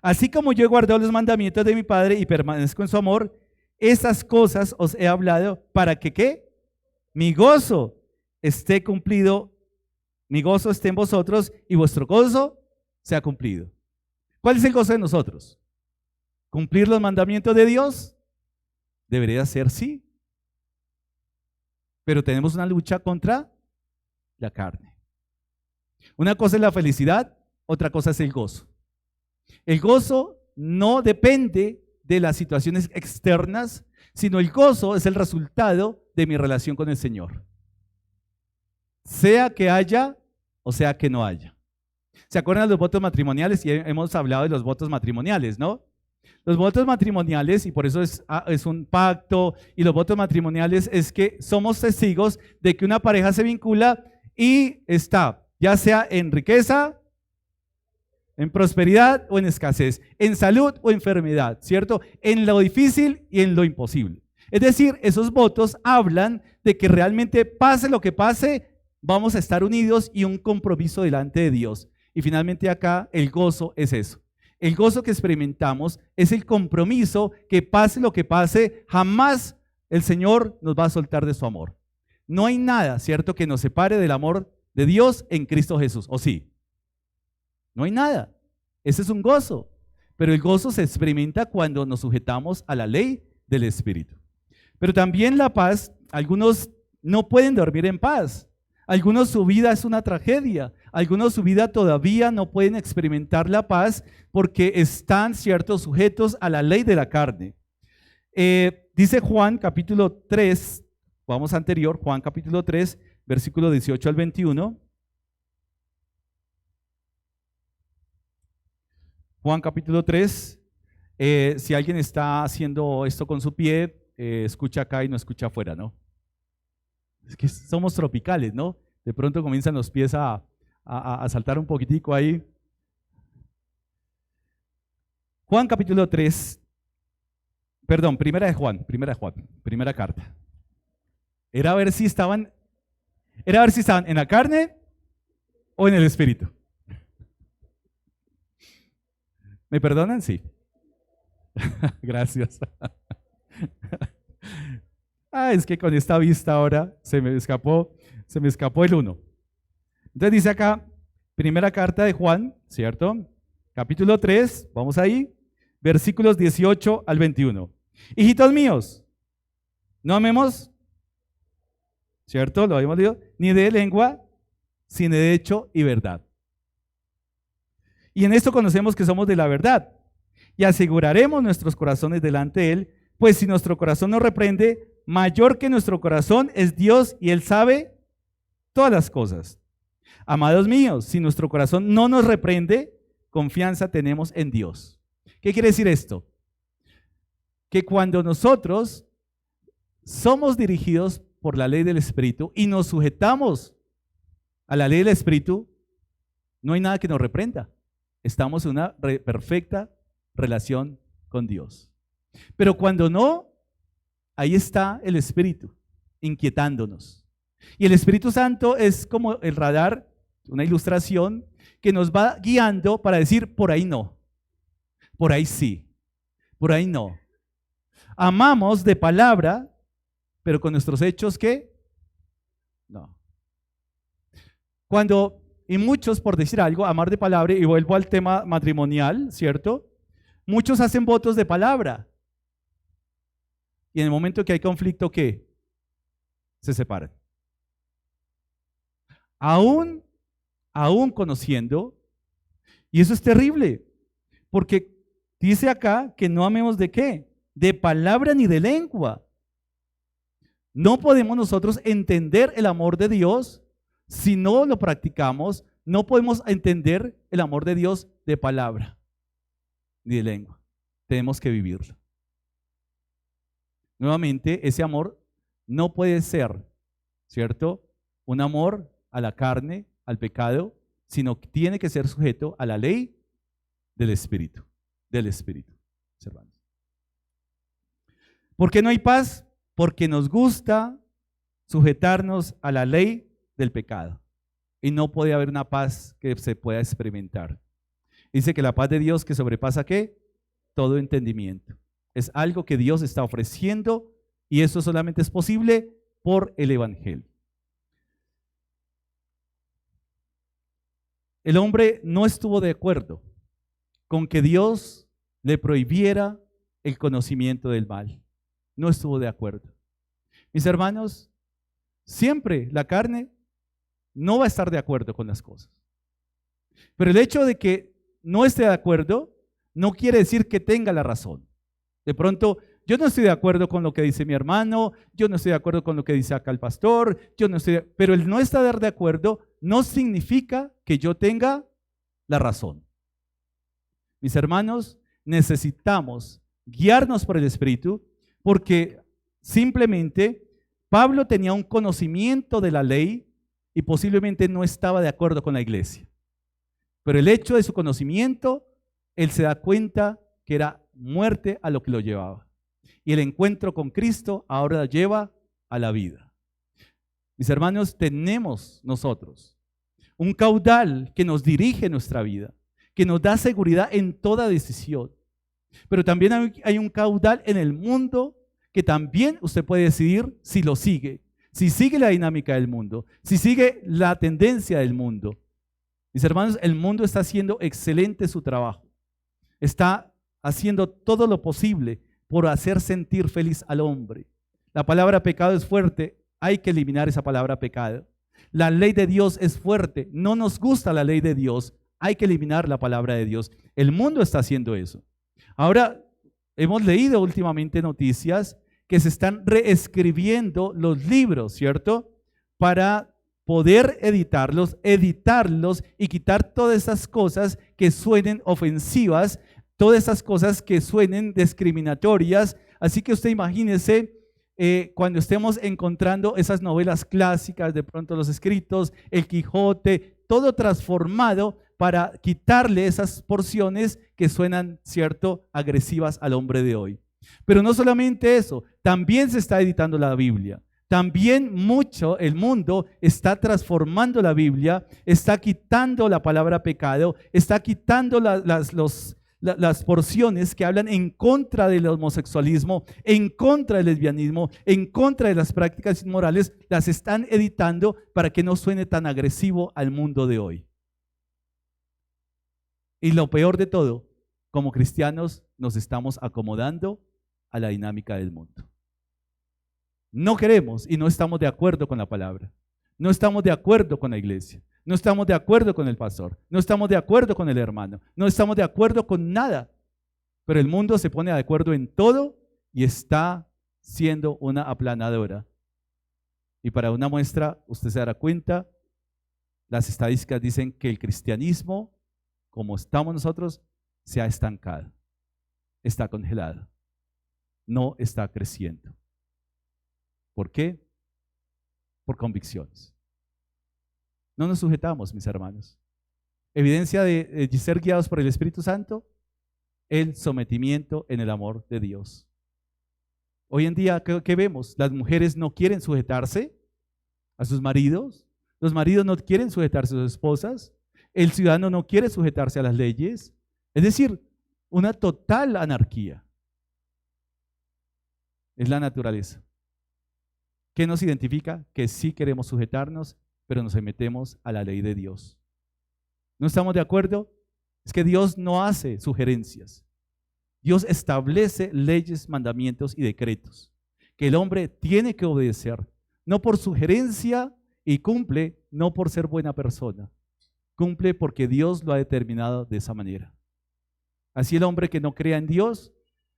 Así como yo he guardado los mandamientos de mi Padre y permanezco en su amor, esas cosas os he hablado para que ¿qué? Mi gozo esté cumplido Mi gozo esté en vosotros y vuestro gozo sea cumplido. ¿Cuál es el gozo de nosotros? ¿Cumplir los mandamientos de Dios? Debería ser sí. Pero tenemos una lucha contra la carne. Una cosa es la felicidad, otra cosa es el gozo. El gozo no depende de las situaciones externas, sino el gozo es el resultado de mi relación con el Señor. Sea que haya o sea que no haya. ¿Se acuerdan de los votos matrimoniales? Y hemos hablado de los votos matrimoniales, ¿no? Los votos matrimoniales, y por eso es un pacto, y los votos matrimoniales es que somos testigos de que una pareja se vincula y está, ya sea en riqueza, en prosperidad o en escasez, en salud o enfermedad, ¿cierto? En lo difícil y en lo imposible. Es decir, esos votos hablan de que realmente pase lo que pase, vamos a estar unidos y un compromiso delante de Dios. Y finalmente acá el gozo es eso. El gozo que experimentamos es el compromiso que pase lo que pase, jamás el Señor nos va a soltar de su amor. No hay nada, ¿cierto?, que nos separe del amor de Dios en Cristo Jesús, ¿o sí? No hay nada. Ese es un gozo. Pero el gozo se experimenta cuando nos sujetamos a la ley del Espíritu. Pero también la paz, algunos no pueden dormir en paz. Algunos su vida es una tragedia. Algunos su vida todavía no pueden experimentar la paz porque están, ¿cierto?, sujetos a la ley de la carne. Dice Juan capítulo 3, vamos anterior, Juan capítulo 3, versículo 18 al 21. Juan capítulo 3, si alguien está haciendo esto con su pie, escucha acá y no escucha afuera, ¿no? Es que somos tropicales, ¿no? De pronto comienzan los pies a saltar un poquitico ahí. Juan capítulo 3, perdón, primera carta. Era a ver si estaban en la carne o en el espíritu. ¿Me perdonan? Sí. Gracias. Es que con esta vista ahora se me escapó el 1. Entonces dice acá, primera carta de Juan, ¿cierto? Capítulo 3, vamos ahí, versículos 18 al 21. Hijitos míos, no amemos, ¿cierto? Lo habíamos leído, ni de lengua, sino de hecho y verdad. Y en esto conocemos que somos de la verdad y aseguraremos nuestros corazones delante de Él, pues si nuestro corazón nos reprende, mayor que nuestro corazón es Dios y Él sabe todas las cosas. Amados míos, si nuestro corazón no nos reprende, confianza tenemos en Dios. ¿Qué quiere decir esto? Que cuando nosotros somos dirigidos por la ley del Espíritu y nos sujetamos a la ley del Espíritu, no hay nada que nos reprenda. Estamos en una perfecta relación con Dios. Pero cuando no, ahí está el Espíritu inquietándonos. Y el Espíritu Santo es como el radar, una ilustración que nos va guiando para decir, por ahí no, por ahí sí, por ahí no. Amamos de palabra, pero con nuestros hechos, ¿qué? No. Y muchos, por decir algo, amar de palabra, y vuelvo al tema matrimonial, ¿cierto? Muchos hacen votos de palabra. Y en el momento que hay conflicto, ¿qué? Se separan. Aún conociendo, y eso es terrible, porque dice acá que no amemos de qué, de palabra ni de lengua. No podemos nosotros entender el amor de Dios si no lo practicamos. No podemos entender el amor de Dios de palabra ni de lengua. Tenemos que vivirlo. Nuevamente, ese amor no puede ser, ¿cierto?, un amor a la carne, al pecado, sino que tiene que ser sujeto a la ley del Espíritu, hermanos. ¿Por qué no hay paz? Porque nos gusta sujetarnos a la ley del pecado y no puede haber una paz que se pueda experimentar. Dice que la paz de Dios que sobrepasa ¿qué? Todo entendimiento. Es algo que Dios está ofreciendo y eso solamente es posible por el Evangelio. el hombre no estuvo de acuerdo con que Dios le prohibiera el conocimiento del mal. No estuvo de acuerdo. Mis hermanos, siempre la carne no va a estar de acuerdo con las cosas. Pero el hecho de que no esté de acuerdo no quiere decir que tenga la razón. De pronto, yo no estoy de acuerdo con lo que dice mi hermano, yo no estoy de acuerdo con lo que dice acá el pastor, pero el no estar de acuerdo no significa que yo tenga la razón. Mis hermanos, necesitamos guiarnos por el Espíritu porque simplemente Pablo tenía un conocimiento de la ley y posiblemente no estaba de acuerdo con la iglesia. Pero el hecho de su conocimiento, él se da cuenta que era muerte a lo que lo llevaba. Y el encuentro con Cristo ahora lleva a la vida. Mis hermanos, tenemos nosotros un caudal que nos dirige nuestra vida, que nos da seguridad en toda decisión. Pero también hay un caudal en el mundo que también usted puede decidir si lo sigue, si sigue la dinámica del mundo, si sigue la tendencia del mundo. Mis hermanos, el mundo está haciendo excelente su trabajo. Está haciendo todo lo posible por hacer sentir feliz al hombre. La palabra pecado es fuerte, hay que eliminar esa palabra pecado. La ley de Dios es fuerte, no nos gusta la ley de Dios, hay que eliminar la palabra de Dios. El mundo está haciendo eso. Ahora, hemos leído últimamente noticias que se están reescribiendo los libros, ¿cierto? Para poder editarlos y quitar todas esas cosas que suenen ofensivas, todas esas cosas que suenen discriminatorias. Así que usted imagínese cuando estemos encontrando esas novelas clásicas, de pronto los escritos, el Quijote, todo transformado para quitarle esas porciones que suenan, ¿cierto?, agresivas al hombre de hoy. Pero no solamente eso, también se está editando la Biblia. También mucho el mundo está transformando la Biblia, está quitando la palabra pecado, está quitando las porciones que hablan en contra del homosexualismo, en contra del lesbianismo, en contra de las prácticas inmorales, las están editando para que no suene tan agresivo al mundo de hoy. Y lo peor de todo, como cristianos nos estamos acomodando a la dinámica del mundo. No queremos y no estamos de acuerdo con la palabra. No estamos de acuerdo con la iglesia. No estamos de acuerdo con el pastor. No estamos de acuerdo con el hermano. No estamos de acuerdo con nada. Pero el mundo se pone de acuerdo en todo y está siendo una aplanadora. Y para una muestra, usted se dará cuenta, las estadísticas dicen que el cristianismo, como estamos nosotros, se ha estancado, está congelado, no está creciendo. ¿Por qué? Por convicciones. No nos sujetamos, mis hermanos. Evidencia de ser guiados por el Espíritu Santo, el sometimiento en el amor de Dios. Hoy en día, ¿qué vemos? Las mujeres no quieren sujetarse a sus maridos, los maridos no quieren sujetarse a sus esposas, el ciudadano no quiere sujetarse a las leyes, es decir, una total anarquía. Es la naturaleza. ¿Qué nos identifica? Que sí queremos sujetarnos, pero nos sometemos a la ley de Dios. ¿No estamos de acuerdo? Es que Dios no hace sugerencias. Dios establece leyes, mandamientos y decretos que el hombre tiene que obedecer, no por sugerencia, y cumple no por ser buena persona. Cumple porque Dios lo ha determinado de esa manera. Así el hombre que no crea en Dios,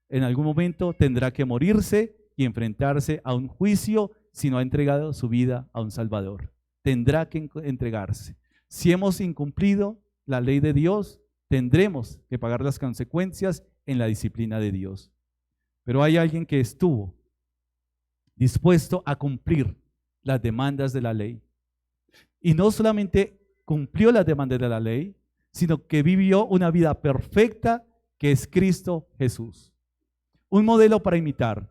en algún momento tendrá que morirse y enfrentarse a un juicio si no ha entregado su vida a un Salvador. Tendrá que entregarse. Si hemos incumplido la ley de Dios, tendremos que pagar las consecuencias en la disciplina de Dios. Pero hay alguien que estuvo dispuesto a cumplir las demandas de la ley. Y no solamente cumplió las demandas de la ley, sino que vivió una vida perfecta que es Cristo Jesús. Un modelo para imitar.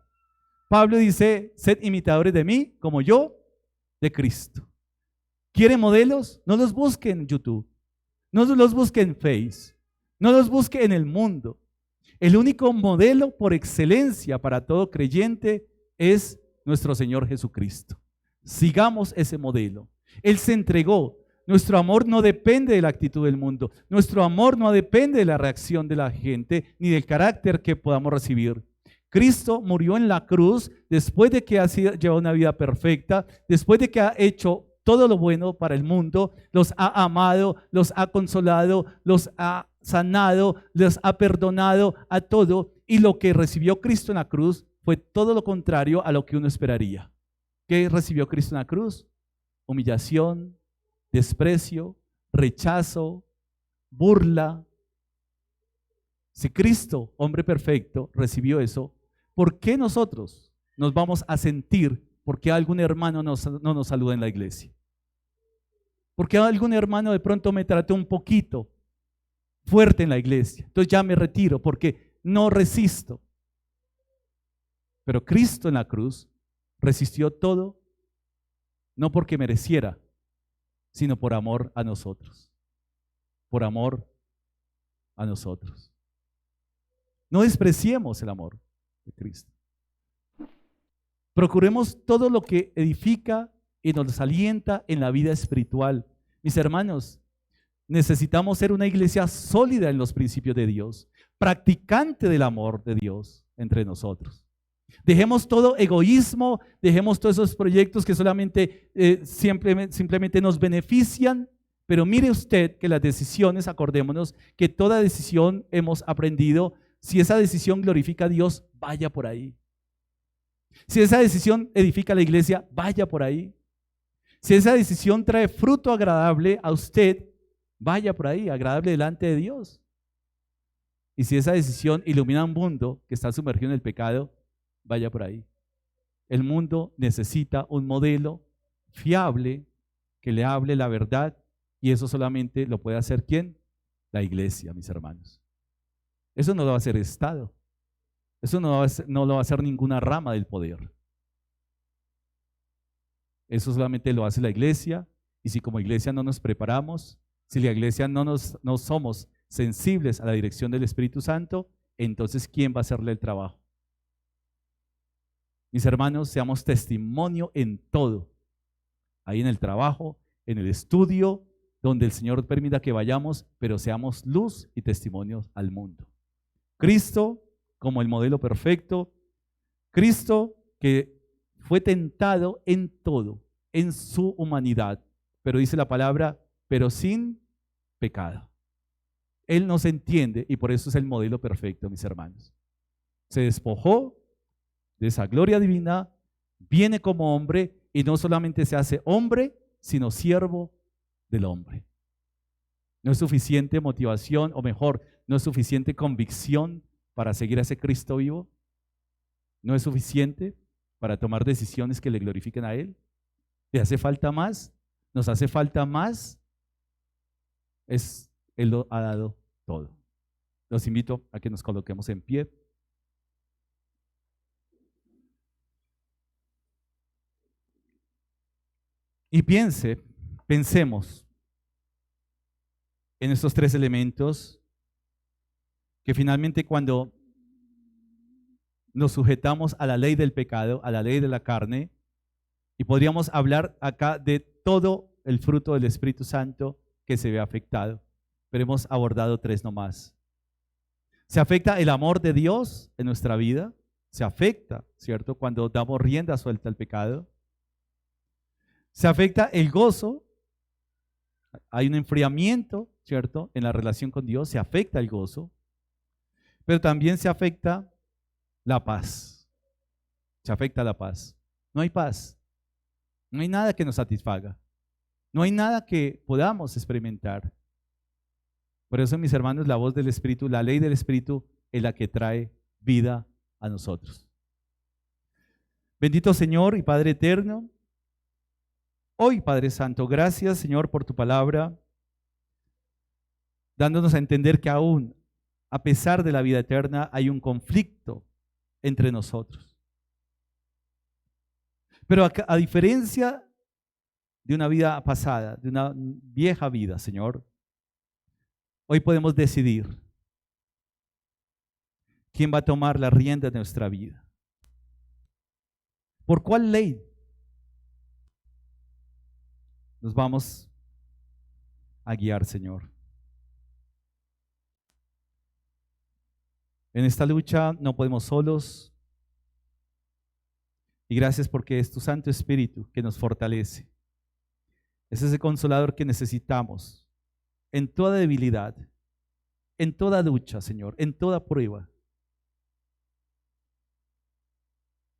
Pablo dice, sed imitadores de mí como yo de Cristo. ¿Quieren modelos? No los busquen en YouTube, no los busquen en Face, no los busquen en el mundo. El único modelo por excelencia para todo creyente es nuestro Señor Jesucristo. Sigamos ese modelo. Él se entregó. Nuestro amor no depende de la actitud del mundo. Nuestro amor no depende de la reacción de la gente ni del carácter que podamos recibir. Cristo murió en la cruz después de que ha llevado una vida perfecta, después de que ha hecho todo lo bueno para el mundo, los ha amado, los ha consolado, los ha sanado, les ha perdonado a todo, y lo que recibió Cristo en la cruz fue todo lo contrario a lo que uno esperaría. ¿Qué recibió Cristo en la cruz? Humillación, desprecio, rechazo, burla. Si Cristo, hombre perfecto, recibió eso, ¿por qué nosotros nos vamos a sentir porque algún hermano no nos saluda en la iglesia? Porque algún hermano de pronto me trató un poquito fuerte en la iglesia, entonces ya me retiro porque no resisto. Pero Cristo en la cruz resistió todo, no porque mereciera, sino por amor a nosotros. Por amor a nosotros. No despreciemos el amor de Cristo. Procuremos todo lo que edifica y nos alienta en la vida espiritual. Mis hermanos, necesitamos ser una iglesia sólida en los principios de Dios, practicante del amor de Dios entre nosotros. Dejemos todo egoísmo, dejemos todos esos proyectos que solamente simplemente nos benefician, pero mire usted que las decisiones, acordémonos que toda decisión hemos aprendido, si esa decisión glorifica a Dios, vaya por ahí. Si esa decisión edifica a la iglesia, vaya por ahí. Si esa decisión trae fruto agradable a usted, vaya por ahí, agradable delante de Dios. Y si esa decisión ilumina un mundo que está sumergido en el pecado, vaya por ahí. El mundo necesita un modelo fiable que le hable la verdad, y eso solamente lo puede hacer ¿quién? La iglesia, mis hermanos. Eso no lo va a hacer el Estado. Eso no lo va a hacer ninguna rama del poder. Eso solamente lo hace la iglesia, y si como iglesia no nos preparamos, si la iglesia no somos sensibles a la dirección del Espíritu Santo, entonces ¿quién va a hacerle el trabajo? Mis hermanos, seamos testimonio en todo, ahí en el trabajo, en el estudio, donde el Señor permita que vayamos, pero seamos luz y testimonios al mundo. Cristo como el modelo perfecto, Cristo que fue tentado en todo, en su humanidad, pero dice la palabra, pero sin pecado. Él nos entiende y por eso es el modelo perfecto, mis hermanos. Se despojó de esa gloria divina, viene como hombre y no solamente se hace hombre, sino siervo del hombre. No es suficiente motivación, o mejor, no es suficiente convicción para seguir a ese Cristo vivo. No es suficiente para tomar decisiones que le glorifiquen a Él. ¿Le hace falta más? ¿Nos hace falta más? Él lo ha dado todo. Los invito a que nos coloquemos en pie. Y pensemos en estos tres elementos que finalmente cuando nos sujetamos a la ley del pecado, a la ley de la carne, y podríamos hablar acá de todo el fruto del Espíritu Santo que se ve afectado, pero hemos abordado tres nomás. Se afecta el amor de Dios en nuestra vida, se afecta, ¿cierto?, cuando damos rienda suelta al pecado. Se afecta el gozo, hay un enfriamiento, ¿cierto?, en la relación con Dios, se afecta el gozo, pero también se afecta la paz. Se afecta la paz. No hay paz, no hay nada que nos satisfaga, no hay nada que podamos experimentar. Por eso, mis hermanos, la voz del Espíritu, la ley del Espíritu es la que trae vida a nosotros. Bendito Señor y Padre eterno, hoy, Padre Santo, gracias, Señor, por tu palabra, dándonos a entender que aún, a pesar de la vida eterna, hay un conflicto entre nosotros. Pero a diferencia de una vida pasada, de una vieja vida, Señor, hoy podemos decidir quién va a tomar la rienda de nuestra vida. ¿Por cuál ley nos vamos a guiar, Señor. En esta lucha no podemos solos. Y gracias porque es tu Santo Espíritu que nos fortalece. Es ese consolador que necesitamos en toda debilidad, en toda lucha, Señor, en toda prueba.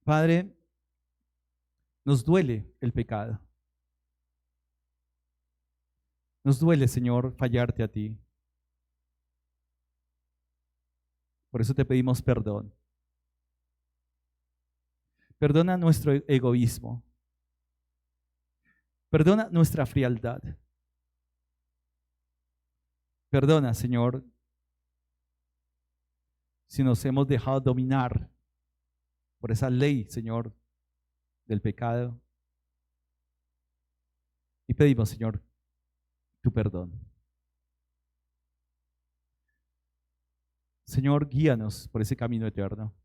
Padre, nos duele el pecado. Nos duele, Señor, fallarte a ti. Por eso te pedimos perdón. Perdona nuestro egoísmo. Perdona nuestra frialdad. Perdona, Señor, si nos hemos dejado dominar por esa ley, Señor, del pecado. Y pedimos, Señor, tu perdón. Señor, guíanos por ese camino eterno.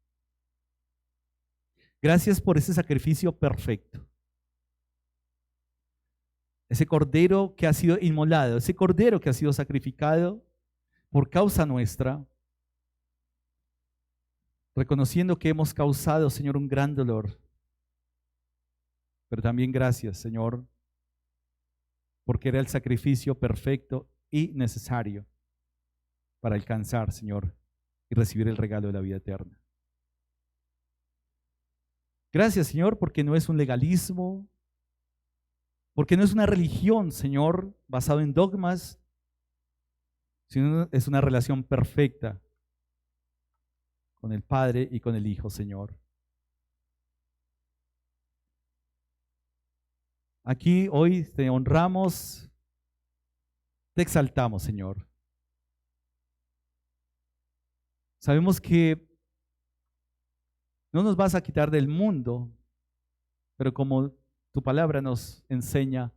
Gracias por ese sacrificio perfecto. Ese cordero que ha sido inmolado, ese cordero que ha sido sacrificado por causa nuestra, reconociendo que hemos causado, Señor, un gran dolor. Pero también gracias, Señor, porque era el sacrificio perfecto y necesario para alcanzar, Señor, y recibir el regalo de la vida eterna. Gracias, Señor, porque no es un legalismo, porque no es una religión, Señor, basado en dogmas, sino es una relación perfecta con el Padre y con el Hijo, Señor. Aquí hoy te honramos, te exaltamos, Señor. Sabemos que no nos vas a quitar del mundo, pero como tu palabra nos enseña,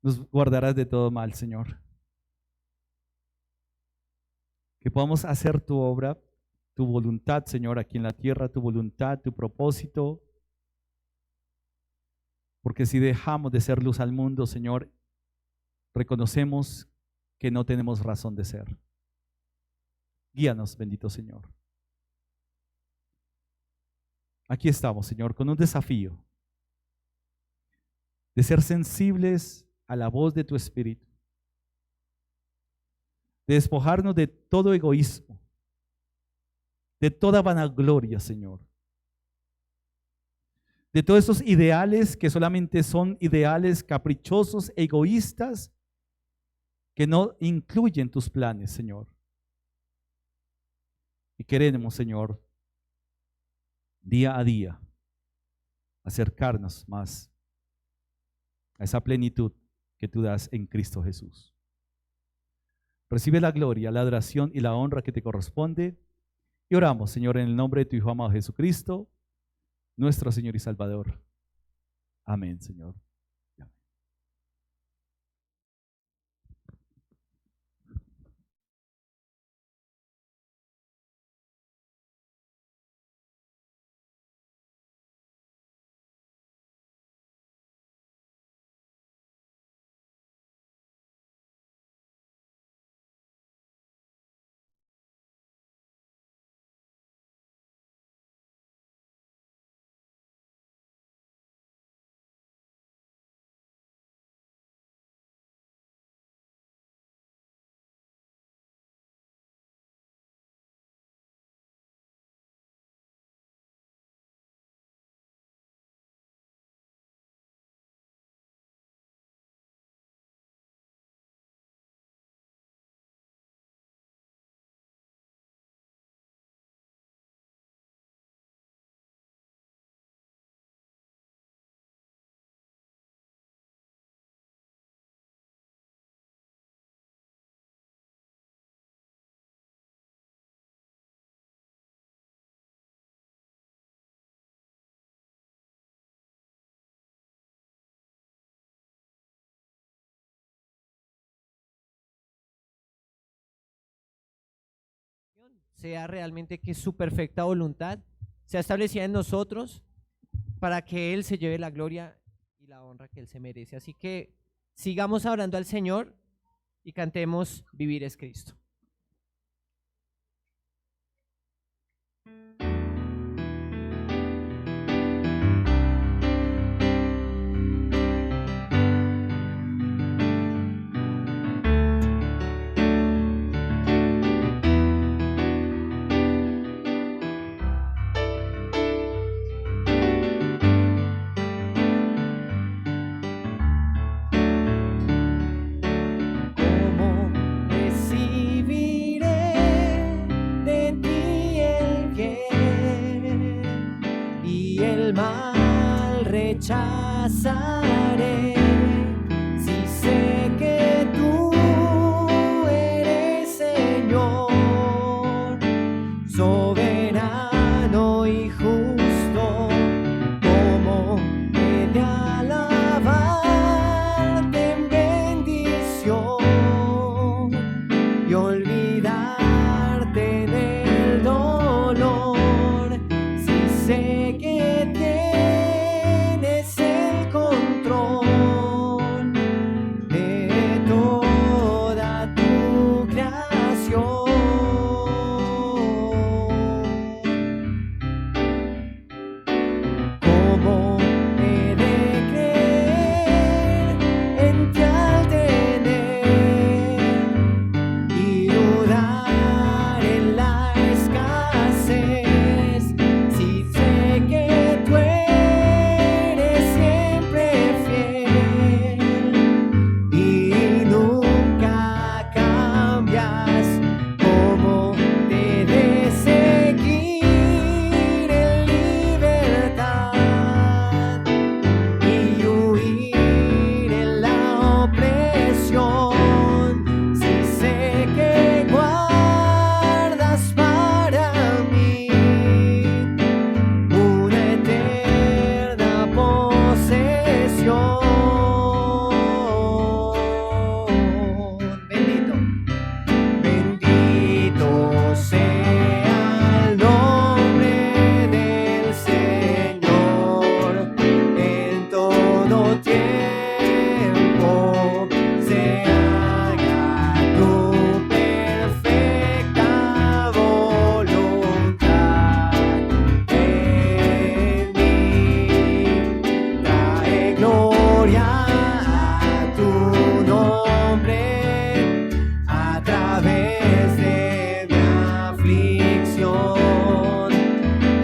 nos guardarás de todo mal, Señor. Que podamos hacer tu obra, tu voluntad, Señor, aquí en la tierra, tu voluntad, tu propósito. Porque si dejamos de ser luz al mundo, Señor, reconocemos que no tenemos razón de ser. Guíanos, bendito Señor. Aquí estamos, Señor, con un desafío de ser sensibles a la voz de tu Espíritu, de despojarnos de todo egoísmo, de toda vanagloria, Señor, de todos esos ideales que solamente son ideales caprichosos, egoístas, que no incluyen tus planes, Señor. Y queremos, Señor, día a día, acercarnos más a esa plenitud que tú das en Cristo Jesús. Recibe la gloria, la adoración y la honra que te corresponde. Y oramos, Señor, en el nombre de tu Hijo amado Jesucristo, nuestro Señor y Salvador. Amén, Señor. Sea realmente que su perfecta voluntad sea establecida en nosotros para que Él se lleve la gloria y la honra que Él se merece. Así que sigamos adorando al Señor y cantemos Vivir es Cristo. Rechazaré si sé que tú eres Señor, soberano y justo. Cómo he de alabarte en bendición y olvidarte del dolor si sé que tienes el control de toda tu creación. ¿Cómo he de creer en ti al tener y dudar en la escasez si sé que tú eres siempre fiel y nunca cambias? ¿Cómo te de seguir en libertad y huir en la opresión si sé que guardas para mí una eterna posesión? Bendito sea el nombre del Señor en todo tiempo. Se haga tu perfecta voluntad en mí. Trae gloria a tu nombre a través de mi aflicción.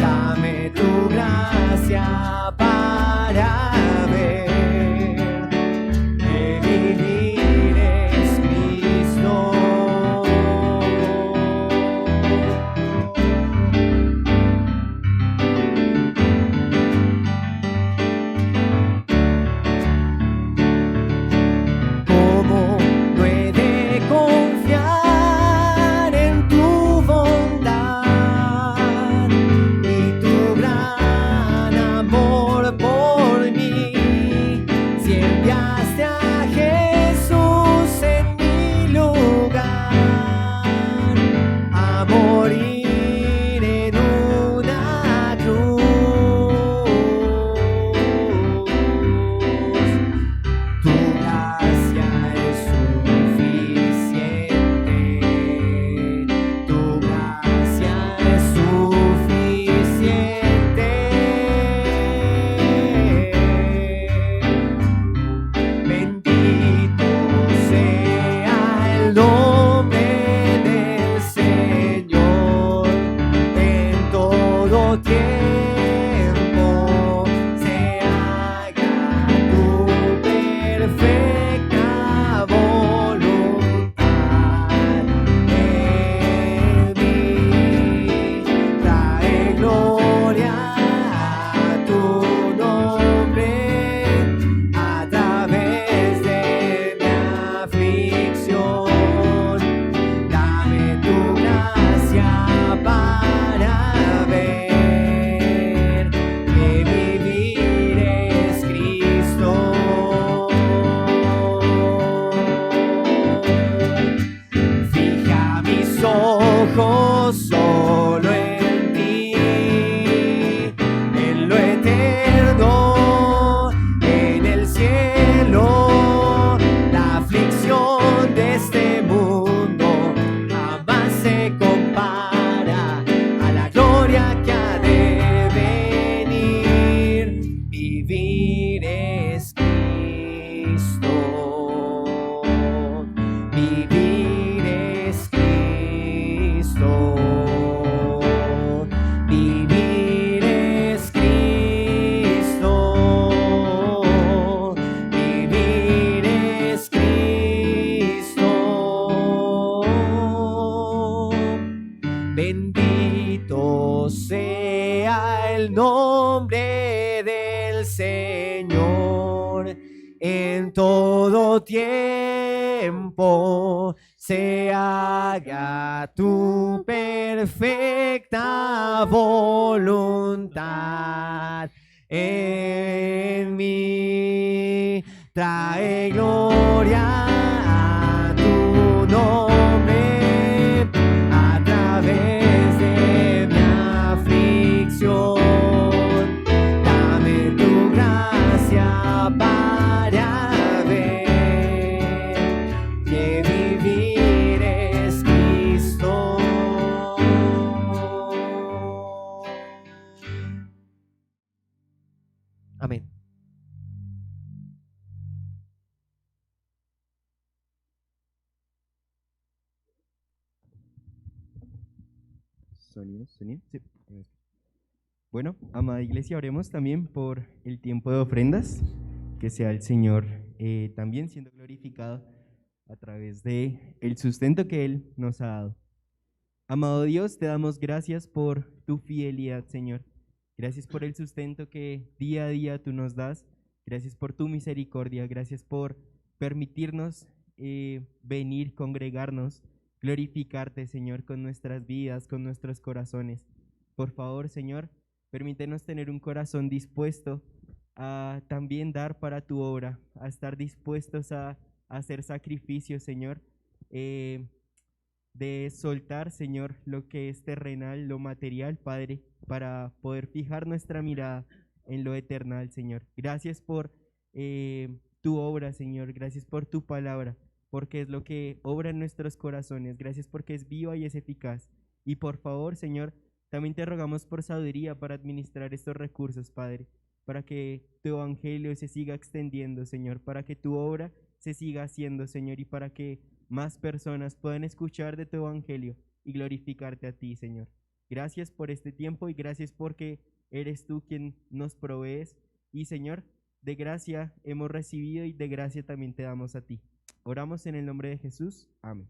Dame tu gracia para ver que vivir es Cristo. ¿Cómo no he de confiar en tu bondad y tu gran amor por mí? Si enviaste a Jesús en mi lugar a morir en una cruz, tu gracia es suficiente, tu gracia es suficiente. Bendito sea el nombre del Señor en todo tiempo. Se haga tu perfecta voluntad en mí. Trae gloria a tu nombre a través de mi aflicción. Dame tu gracia para ver que vivir es Cristo. Fija mis ojos solo en ti, en lo eterno, en el cielo, Bendito sea el nombre del Señor en todo tiempo. Se haga tu perfecta voluntad en mí. Trae gloria a tu nombre a través de mi aflicción. Dame tu gracia para ver que vivir es Cristo. Amén. Sonido. Sí. Bueno, amada iglesia, oremos también por el tiempo de ofrendas, que sea el Señor también siendo glorificado a través de el sustento que Él nos ha dado. Amado Dios, te damos gracias por tu fidelidad, Señor. Gracias por el sustento que día a día tú nos das. Gracias por tu misericordia. Gracias por permitirnos venir, congregarnos, glorificarte, Señor, con nuestras vidas, con nuestros corazones. Por favor, Señor, permítenos tener un corazón dispuesto a también dar para tu obra, a estar dispuestos a hacer sacrificios, Señor, de soltar, Señor, lo que es terrenal, lo material, Padre, para poder fijar nuestra mirada en lo eternal, Señor. Gracias por tu obra, Señor. Gracias por tu palabra, porque es lo que obra en nuestros corazones. Gracias porque es viva y es eficaz. Y por favor, Señor, también te rogamos por sabiduría para administrar estos recursos, Padre, para que tu evangelio se siga extendiendo, Señor, para que tu obra se siga haciendo, Señor, y para que más personas puedan escuchar de tu evangelio y glorificarte a ti, Señor. Gracias por este tiempo y gracias porque eres tú quien nos provees. Y, Señor, de gracia hemos recibido y de gracia también te damos a ti. Oramos en el nombre de Jesús. Amén.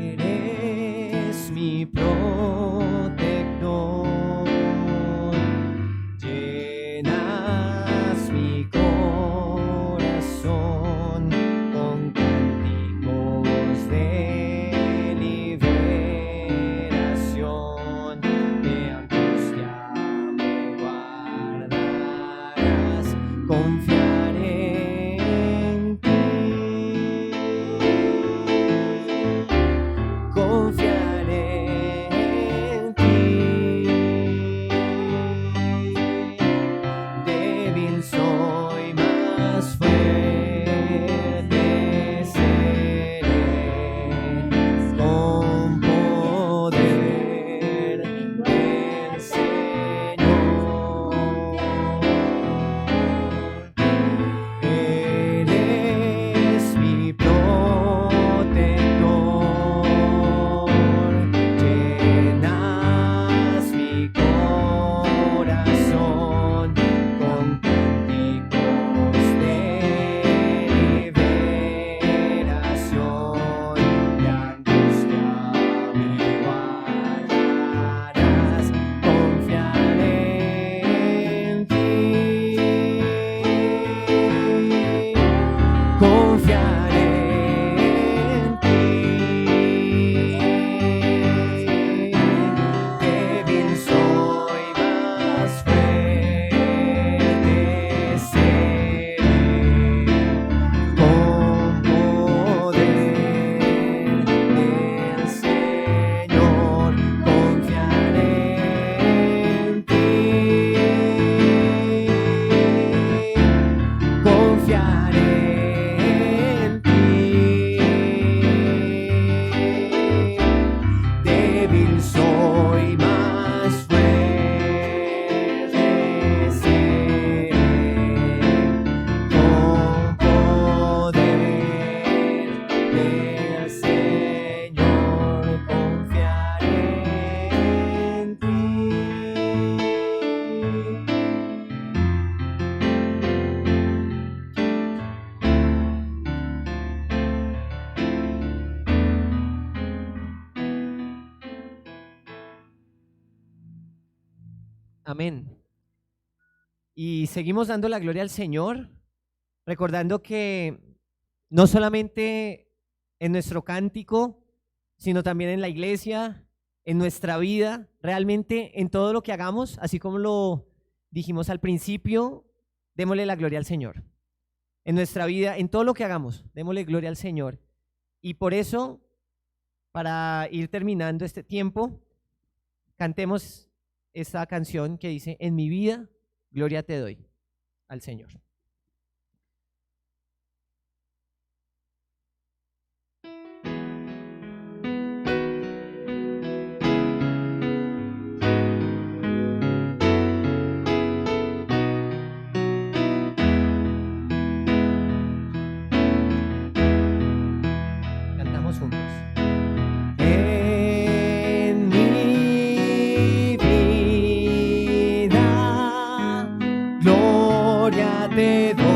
Eres mi protector, llenas mi corazón con cánticos de liberación. De angustia me guardarás, confiaré en ti. Confiaré en ti. Amén. Y seguimos dando la gloria al Señor, recordando que no solamente en nuestro cántico, sino también en la iglesia, en nuestra vida, realmente en todo lo que hagamos, así como lo dijimos al principio, démosle la gloria al Señor. En nuestra vida, en todo lo que hagamos, démosle gloria al Señor. Y por eso, para ir terminando este tiempo, cantemos esta canción que dice: en mi vida, gloria te doy al Señor. Cantamos juntos. En mi vida, gloria te doy.